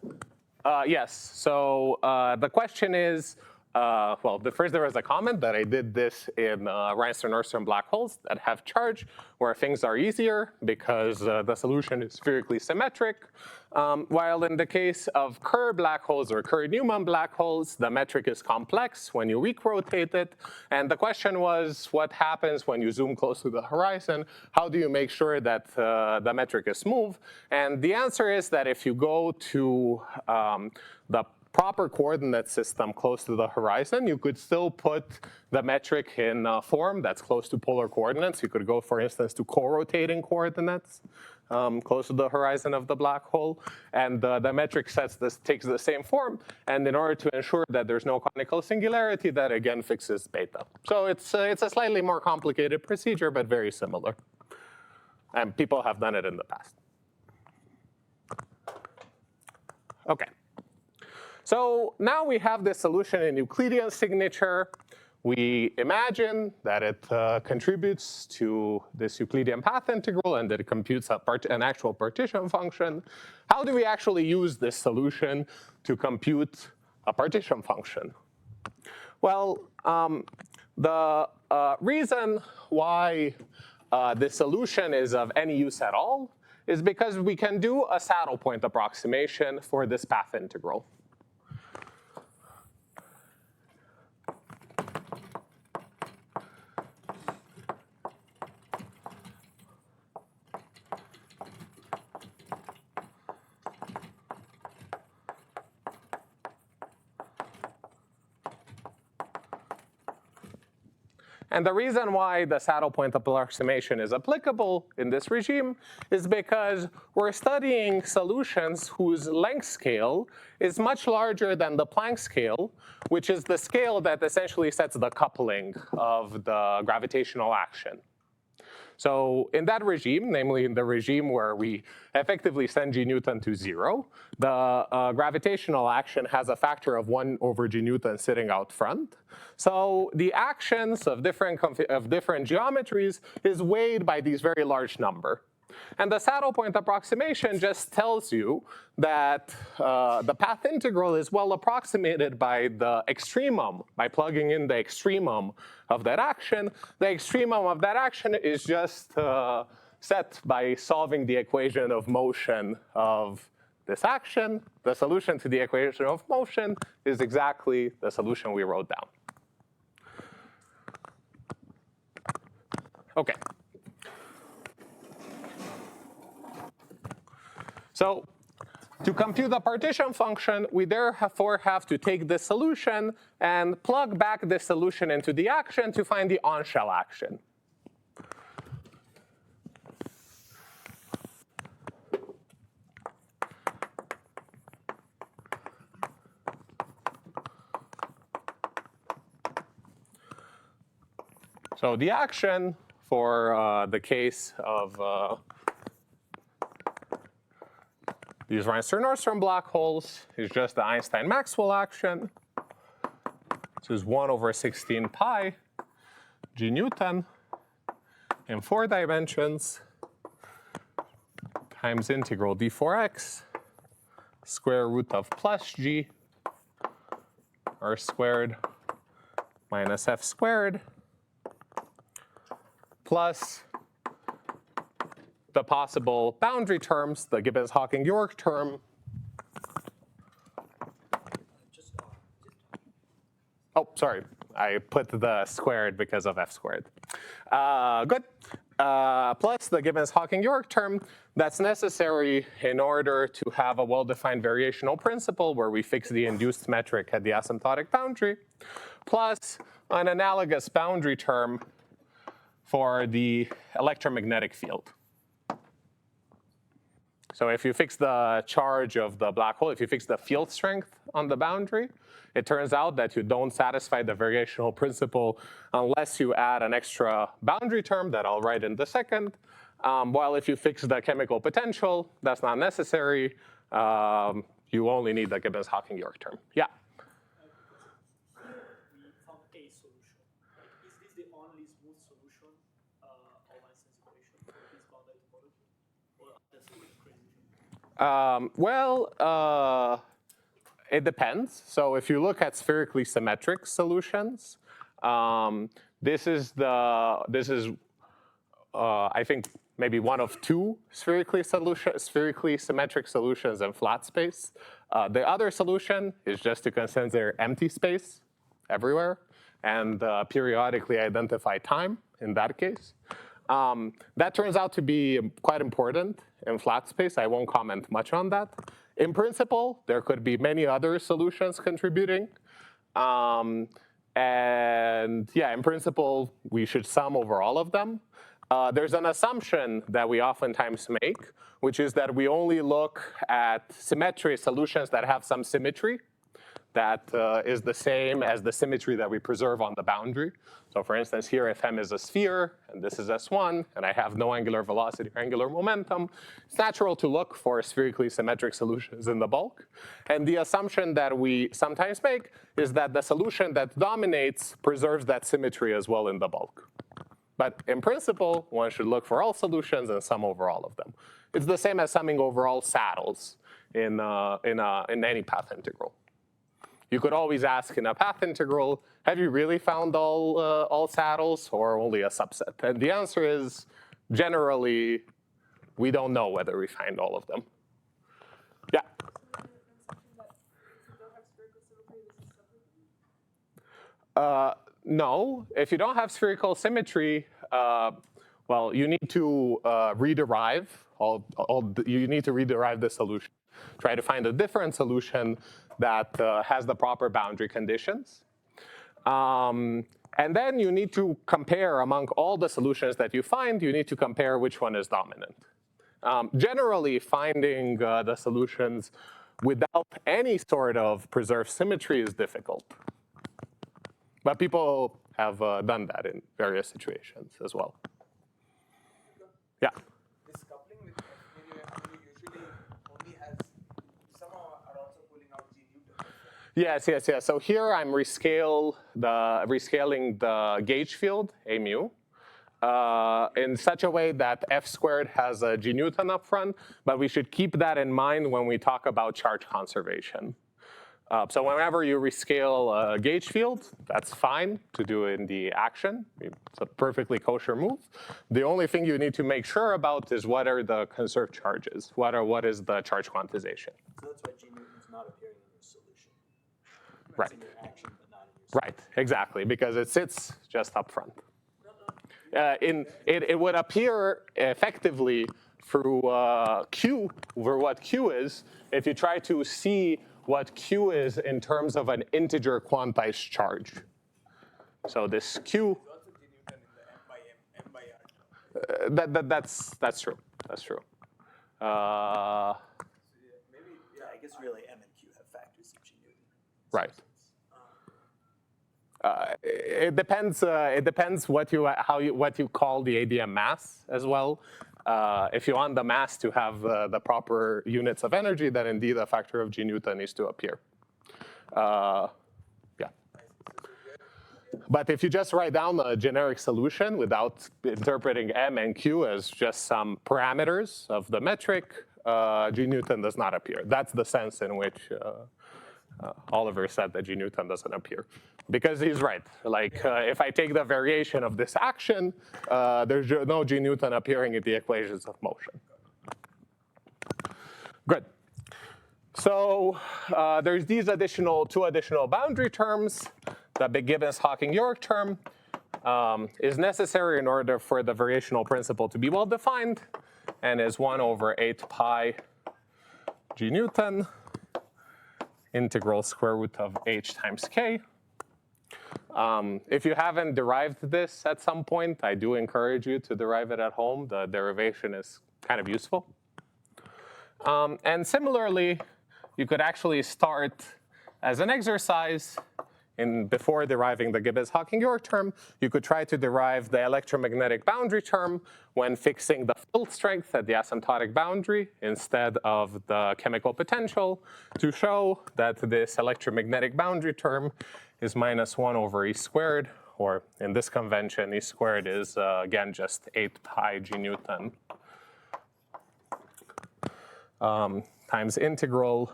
Yes. So the question is, well, first there was a comment that I did this in Rhinestone-Nordstrom black holes that have charge, where things are easier because the solution is spherically symmetric. While in the case of Kerr black holes or Kerr-Newman black holes, the metric is complex when you weak rotate it. And the question was, what happens when you zoom close to the horizon? How do you make sure that the metric is smooth? And the answer is that if you go to the proper coordinate system close to the horizon, you could still put the metric in a form that's close to polar coordinates. You could go, for instance, to co-rotating coordinates close to the horizon of the black hole. And the metric takes the same form. And in order to ensure that there's no conical singularity, that again fixes beta. So it's a slightly more complicated procedure, but very similar. And people have done it in the past. OK. So now we have this solution in Euclidean signature. We imagine that it contributes to this Euclidean path integral and that it computes an actual partition function. How do we actually use this solution to compute a partition function? Well, the reason why this solution is of any use at all is because we can do a saddle point approximation for this path integral. And the reason why the saddle point approximation is applicable in this regime is because we're studying solutions whose length scale is much larger than the Planck scale, which is the scale that essentially sets the coupling of the gravitational action. So in that regime, namely in the regime where we effectively send g Newton to 0, the gravitational action has a factor of 1 over g Newton sitting out front. So the actions of different geometries is weighed by these very large number. And the saddle point approximation just tells you that the path integral is well approximated by the extremum, by plugging in the extremum of that action. The extremum of that action is just set by solving the equation of motion of this action. The solution to the equation of motion is exactly the solution we wrote down. OK. So to compute the partition function, we therefore have to take this solution and plug back this solution into the action to find the on-shell action. So the action for the case of these Rhinestone-Nordstrom black holes is just the Einstein-Maxwell action. This is 1 over 16 pi g Newton in 4 dimensions times integral d4x square root of plus g r squared minus f squared plus the possible boundary terms, the Gibbons-Hawking-York term. Oh, sorry. I put the squared because of f squared. Good. Plus the Gibbons-Hawking-York term that's necessary in order to have a well-defined variational principle where we fix the induced metric at the asymptotic boundary, plus an analogous boundary term for the electromagnetic field. So if you fix the charge of the black hole, if you fix the field strength on the boundary, it turns out that you don't satisfy the variational principle unless you add an extra boundary term that I'll write in the second. While if you fix the chemical potential, that's not necessary. You only need the Gibbons-Hawking-York term. Yeah? We found a solution. Like, is this the only smooth solution of Einstein's equation for this boundary topology? Or are there some crazy? It depends. So if you look at spherically symmetric solutions, this is I think maybe one of two spherically symmetric solutions in flat space. The other solution is just to consider empty space everywhere and periodically identify time in that case. That turns out to be quite important in flat space. I won't comment much on that. In principle, there could be many other solutions contributing. And yeah, in principle, we should sum over all of them. There's an assumption that we oftentimes make, which is that we only look at symmetry solutions that have some symmetry that is the same as the symmetry that we preserve on the boundary. So for instance, here if M is a sphere, and this is S1, and I have no angular velocity or angular momentum, it's natural to look for spherically symmetric solutions in the bulk. And the assumption that we sometimes make is that the solution that dominates preserves that symmetry as well in the bulk. But in principle, one should look for all solutions and sum over all of them. It's the same as summing over all saddles in any path integral. You could always ask in a path integral, have you really found all saddles or only a subset? And the answer is, generally, we don't know whether we find all of them. Yeah? No, if you don't have spherical symmetry, well, you need to rederive you need to rederive the solution. Try to find a different solution that has the proper boundary conditions. And then you need to compare among all the solutions that you find, you need to compare which one is dominant. Generally, finding the solutions without any sort of preserved symmetry is difficult. But people have done that in various situations as well. Yeah? This coupling with usually only has, somehow are also pulling out G Newton. Yes. So here I'm rescaling the gauge field, A mu, in such a way that F squared has a G Newton up front, but we should keep that in mind when we talk about charge conservation. So whenever you rescale a gauge field, that's fine to do in the action. It's a perfectly kosher move. The only thing you need to make sure about is what are the conserved charges? What is the charge quantization? So that's why G Newton's not appearing in your solution. Right. It's in your action, but not in your solution. Right, exactly, because it sits just up front. It would appear effectively through Q, over what Q is, if you try to see what Q is in terms of an integer quantized charge. So this Q. That's true. That's true. I guess really M and Q have factors of G Newton. Right. It depends what you call the ADM mass as well. If you want the mass to have the proper units of energy, then indeed a factor of G Newton needs to appear. Yeah. But if you just write down a generic solution without interpreting M and Q as just some parameters of the metric, G Newton does not appear. That's the sense in which Oliver said that G Newton doesn't appear. Because he's right. Like, if I take the variation of this action, there's no G Newton appearing in the equations of motion. Good. So there's these two additional boundary terms. The big Gibbons-Hawking-York term is necessary in order for the variational principle to be well defined, and is 1 over 8 pi G Newton integral square root of h times k. If you haven't derived this at some point, I do encourage you to derive it at home. The derivation is kind of useful. And similarly, you could actually start as an exercise before deriving the Gibbs-Hawking-York term, you could try to derive the electromagnetic boundary term when fixing the field strength at the asymptotic boundary instead of the chemical potential to show that this electromagnetic boundary term is minus 1 over e squared, or in this convention, e squared is, again, just 8 pi g Newton times integral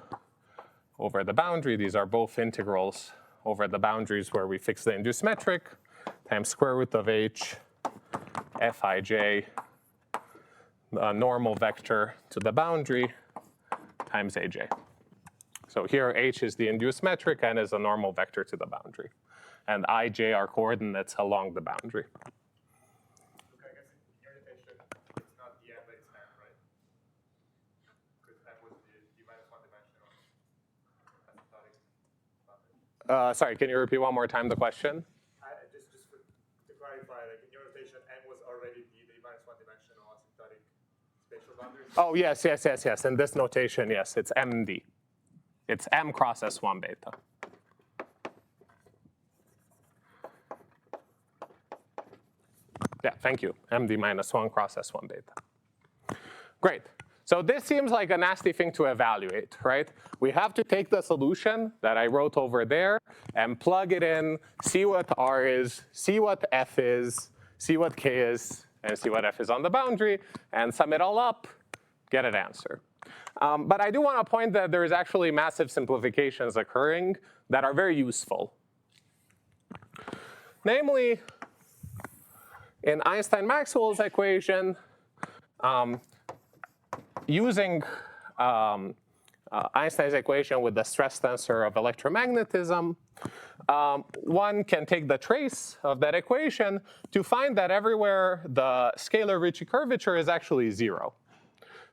over the boundary. These are both integrals over the boundaries where we fix the induced metric, times square root of h fij, the normal vector to the boundary, times aj. So here h is the induced metric, n is a normal vector to the boundary. And ij are coordinates along the boundary. Look, I guess in your notation, it's not the n, but it's n, right? Because n was the minus 1 dimensional asymptotic boundary. Sorry, can you repeat one more time the question? Just to clarify, like in your notation, n was already the minus 1 dimensional asymptotic spatial boundary. Oh, yes. In this notation, yes, it's MD. It's M cross S1 beta. Yeah, thank you. MD minus 1 cross S1 beta. Great. So this seems like a nasty thing to evaluate, right? We have to take the solution that I wrote over there and plug it in, see what R is, see what F is, see what K is, and see what F is on the boundary, and sum it all up, get an answer. But I do want to point that there is actually massive simplifications occurring that are very useful. Namely, in Einstein-Maxwell's equation, using Einstein's equation with the stress tensor of electromagnetism, one can take the trace of that equation to find that everywhere the scalar Ricci curvature is actually 0.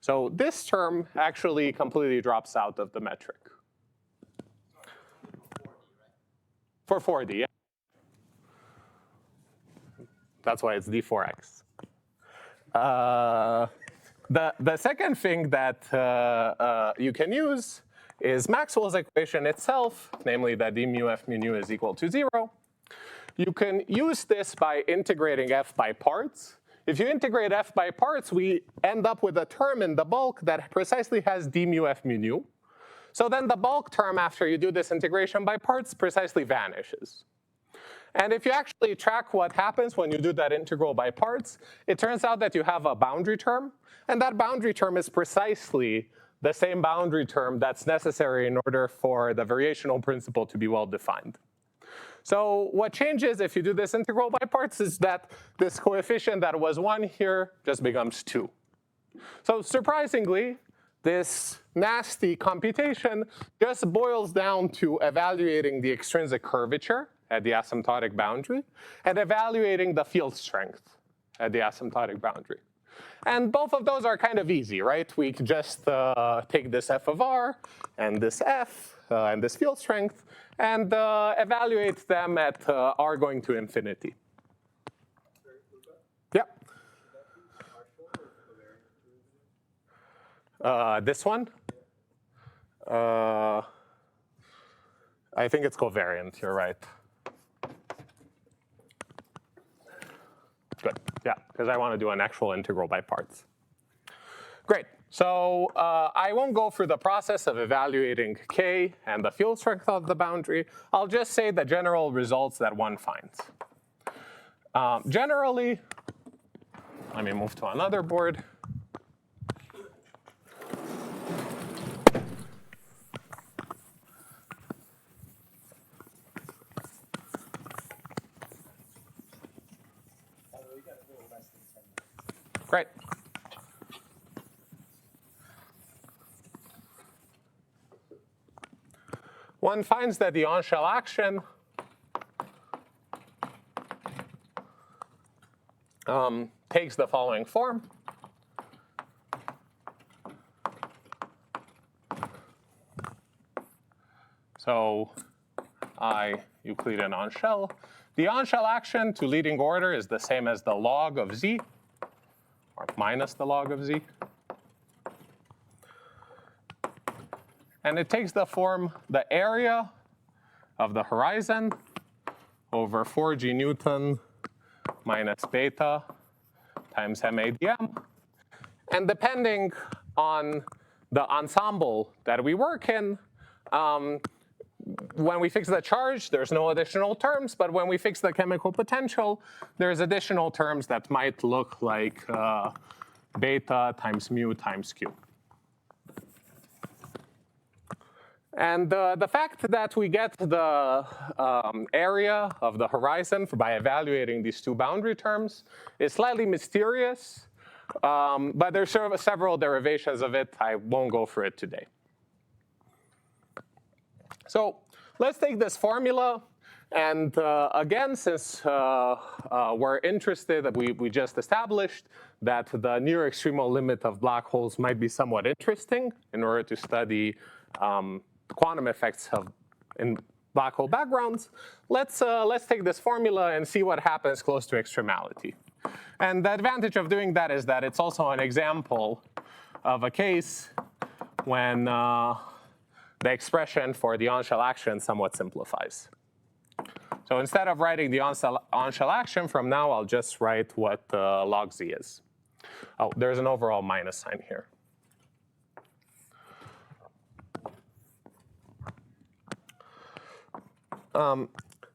So this term actually completely drops out of the metric. For 4D, yeah. That's why it's d4x. The second thing that you can use is Maxwell's equation itself, namely that d mu f mu nu is equal to 0. You can use this by integrating f by parts. If you integrate f by parts, we end up with a term in the bulk that precisely has d mu f mu nu. So then the bulk term, after you do this integration by parts, precisely vanishes. And if you actually track what happens when you do that integral by parts, it turns out that you have a boundary term. And that boundary term is precisely the same boundary term that's necessary in order for the variational principle to be well defined. So what changes if you do this integral by parts is that this coefficient that was 1 here just becomes 2. So surprisingly, this nasty computation just boils down to evaluating the extrinsic curvature at the asymptotic boundary and evaluating the field strength at the asymptotic boundary. And both of those are kind of easy, right? We could just take this f of r and this f and this field strength and evaluate them at r going to infinity. Yeah. This one? I think it's covariant, you're right. Good, yeah, because I want to do an actual integral by parts. Great, so I won't go through the process of evaluating K and the field strength of the boundary. I'll just say the general results that one finds. Generally, let me move to another board. Great. One finds that the on-shell action takes the following form. So I Euclidean on-shell. The on-shell action to leading order is the same as the log of z, or minus the log of z. And it takes the form, the area of the horizon over 4g Newton minus beta times MAdm. And depending on the ensemble that we work in, when we fix the charge, there's no additional terms. But when we fix the chemical potential, there's additional terms that might look like beta times mu times q. And the fact that we get the area of the horizon by evaluating these two boundary terms is slightly mysterious. But there's several derivations of it. I won't go through it today. So let's take this formula. And again, since we're interested, we just established that the near extremal limit of black holes might be somewhat interesting in order to study quantum effects in black hole backgrounds. Let's take this formula and see what happens close to extremality. And the advantage of doing that is that it's also an example of a case when the expression for the on-shell action somewhat simplifies. So instead of writing the on-shell action, from now I'll just write what log z is. Oh, there's an overall minus sign here.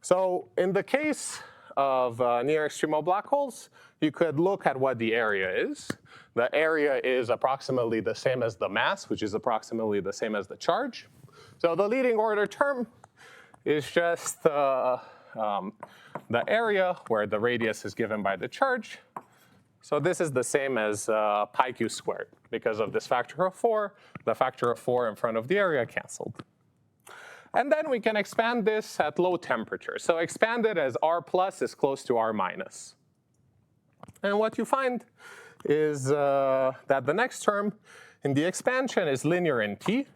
So in the case of near extremal black holes, you could look at what the area is. The area is approximately the same as the mass, which is approximately the same as the charge. So the leading order term is just the area where the radius is given by the charge. So this is the same as pi q squared. Because of this factor of 4, the factor of 4 in front of the area canceled. And then we can expand this at low temperature. So expand it as R plus is close to R minus. And what you find is that the next term in the expansion is linear in T.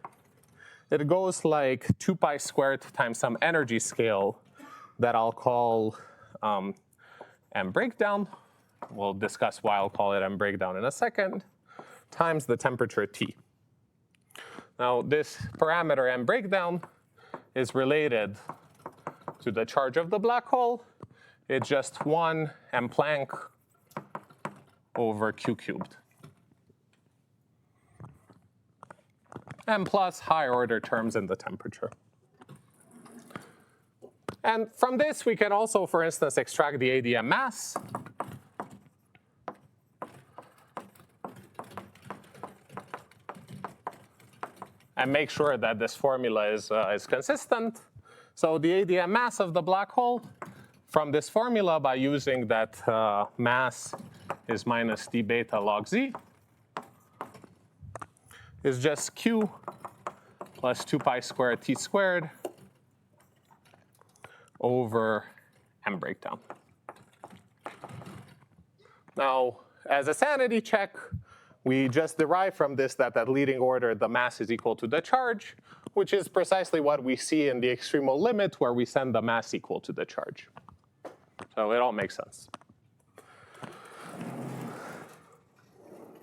It goes like 2 pi squared times some energy scale that I'll call M breakdown. We'll discuss why I'll call it M breakdown in a second, times the temperature T. Now this parameter M breakdown is related to the charge of the black hole. It's just 1 M Planck over q cubed. And plus higher order terms in the temperature. And from this, we can also, for instance, extract the ADM mass. And make sure that this formula is consistent. So the ADM mass of the black hole from this formula, by using that mass is minus d beta log z, is just q plus 2 pi squared t squared over M breakdown. Now, as a sanity check, we just derive from this that at leading order, the mass is equal to the charge, which is precisely what we see in the extremal limit where we send the mass equal to the charge. So it all makes sense.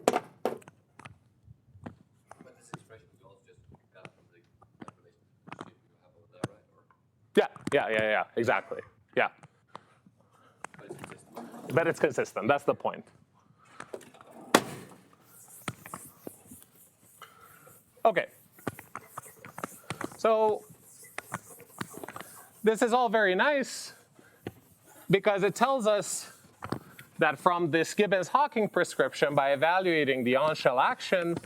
But this expression is also just got from the relationship you have over there, right? Or Yeah, exactly. Yeah. but it's consistent. But it's consistent. That's the point. Okay. So this is all very nice because it tells us that from this Gibbons-Hawking prescription, by evaluating the on-shell action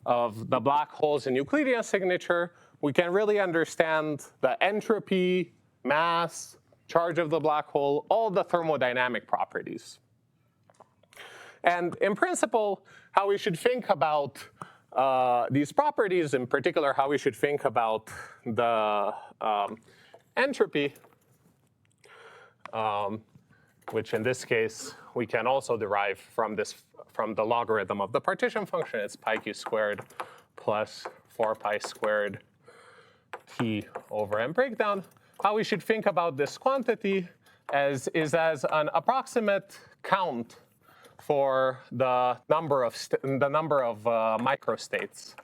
of the black holes in Euclidean signature, we can really understand the entropy, mass, charge of the black hole, all the thermodynamic properties. And in principle, how we should think about these properties, in particular how we should think about the entropy, which in this case we can also derive from the logarithm of the partition function. It's pi q squared plus 4 pi squared t over M breakdown. How we should think about this quantity is as an approximate count for the number of microstates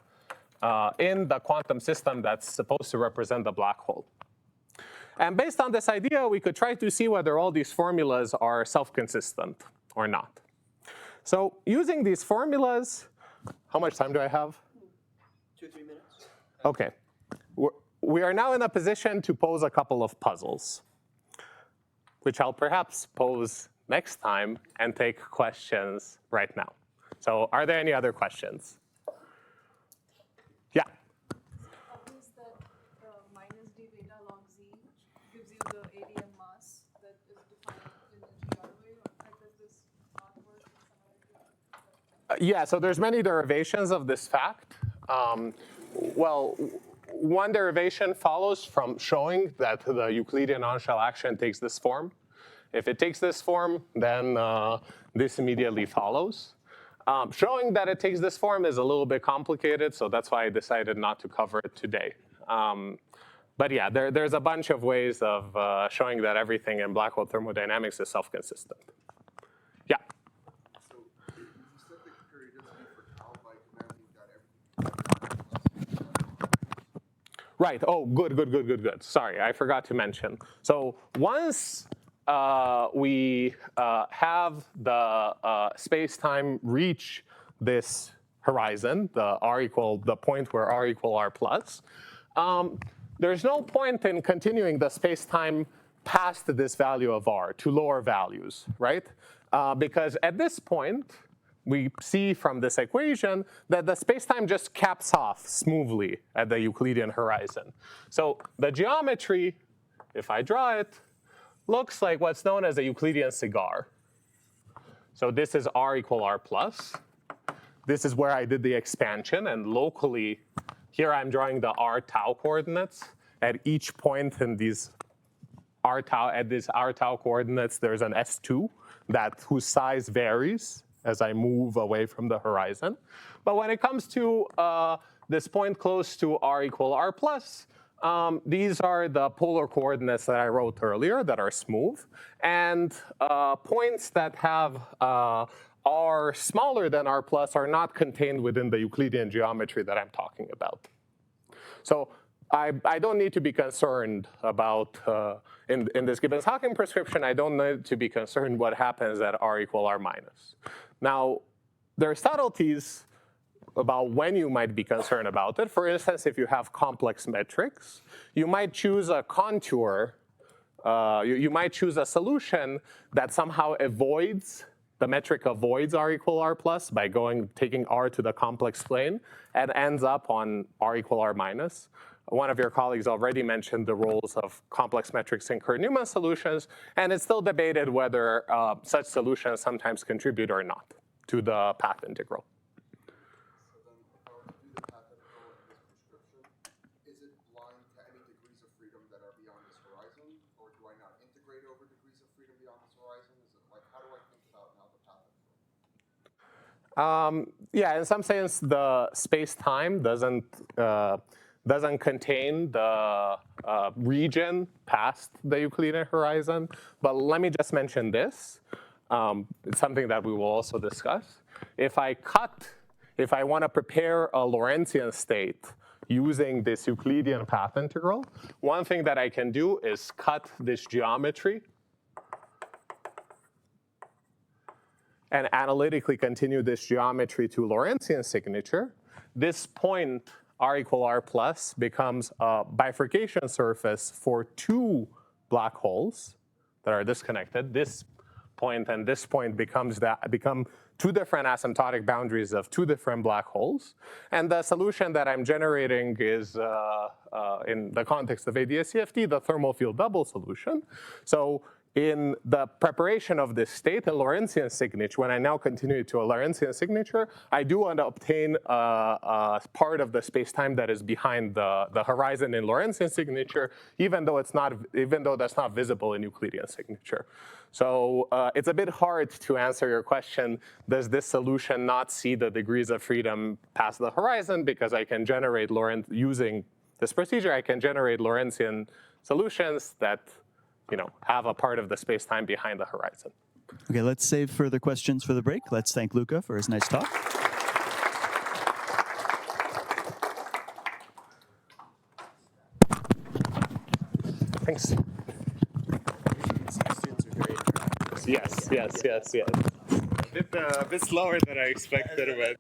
in the quantum system that's supposed to represent the black hole. And based on this idea, we could try to see whether all these formulas are self-consistent or not. So using these formulas, how much time do I have? 2-3 minutes. OK. We are now in a position to pose a couple of puzzles, which I'll perhaps pose next time and take questions right now. So are there any other questions? Yeah? Obvious that minus d beta log z gives you the ADM mass that is defined in the GR way? Like, does this not work in some other? Yeah, so there's many derivations of this fact. Well, one derivation follows from showing that the Euclidean on-shell action takes this form. If it takes this form, then this immediately follows. Showing that it takes this form is a little bit complicated, so that's why I decided not to cover it today. But yeah, there's a bunch of ways of showing that everything in black hole thermodynamics is self-consistent. Yeah? So you said the periodicity for tau by commanding that everything. Right. Oh, good. Sorry, I forgot to mention. So once we have the space-time reach this horizon, the point where r equal r plus, there's no point in continuing the space-time past this value of r to lower values, right? Because at this point, we see from this equation that the space-time just caps off smoothly at the Euclidean horizon. So the geometry, if I draw it, looks like what's known as a Euclidean cigar. So this is r equal r plus. This is where I did the expansion, and locally, here I'm drawing the r tau coordinates. At each point in these r tau coordinates, there's an S2 whose size varies as I move away from the horizon. But when it comes to this point close to r equal r plus, these are the polar coordinates that I wrote earlier that are smooth. And points that have r smaller than r plus are not contained within the Euclidean geometry that I'm talking about. So I don't need to be concerned about, in this Gibbons-Hawking prescription, I don't need to be concerned what happens at r equal r minus. Now, there are subtleties about when you might be concerned about it. For instance, if you have complex metrics, you might choose a contour, you might choose a solution that somehow avoids, the metric avoids r equal r plus by taking r to the complex plane and ends up on r equal r minus. One of your colleagues already mentioned the roles of complex metrics in Kerr-Newman solutions, and it's still debated whether such solutions sometimes contribute or not to the path integral. So then if I were to do the path integral in this prescription, is it blind to any degrees of freedom that are beyond this horizon? Or do I not integrate over degrees of freedom beyond this horizon? Is it like, how do I think about now the path integral? Yeah, in some sense, the space-time doesn't contain the region past the Euclidean horizon. But let me just mention this. It's something that we will also discuss. If I want to prepare a Lorentzian state using this Euclidean path integral, one thing that I can do is cut this geometry and analytically continue this geometry to Lorentzian signature. This point, r equal r plus, becomes a bifurcation surface for two black holes that are disconnected. This point and this point become two different asymptotic boundaries of two different black holes. And the solution that I'm generating is, in the context of ADS-CFT, the thermal field double solution. So in the preparation of this state, a Lorentzian signature, when I now continue to a Lorentzian signature, I do want to obtain a part of the space-time that is behind the horizon in Lorentzian signature, even though that's not visible in Euclidean signature. So it's a bit hard to answer your question, does this solution not see the degrees of freedom past the horizon? Because I can generate using this procedure, I can generate Lorentzian solutions that have a part of the space-time behind the horizon. Okay, let's save further questions for the break. Let's thank Luca for his nice talk. Thanks. Yes. A bit slower than I expected, but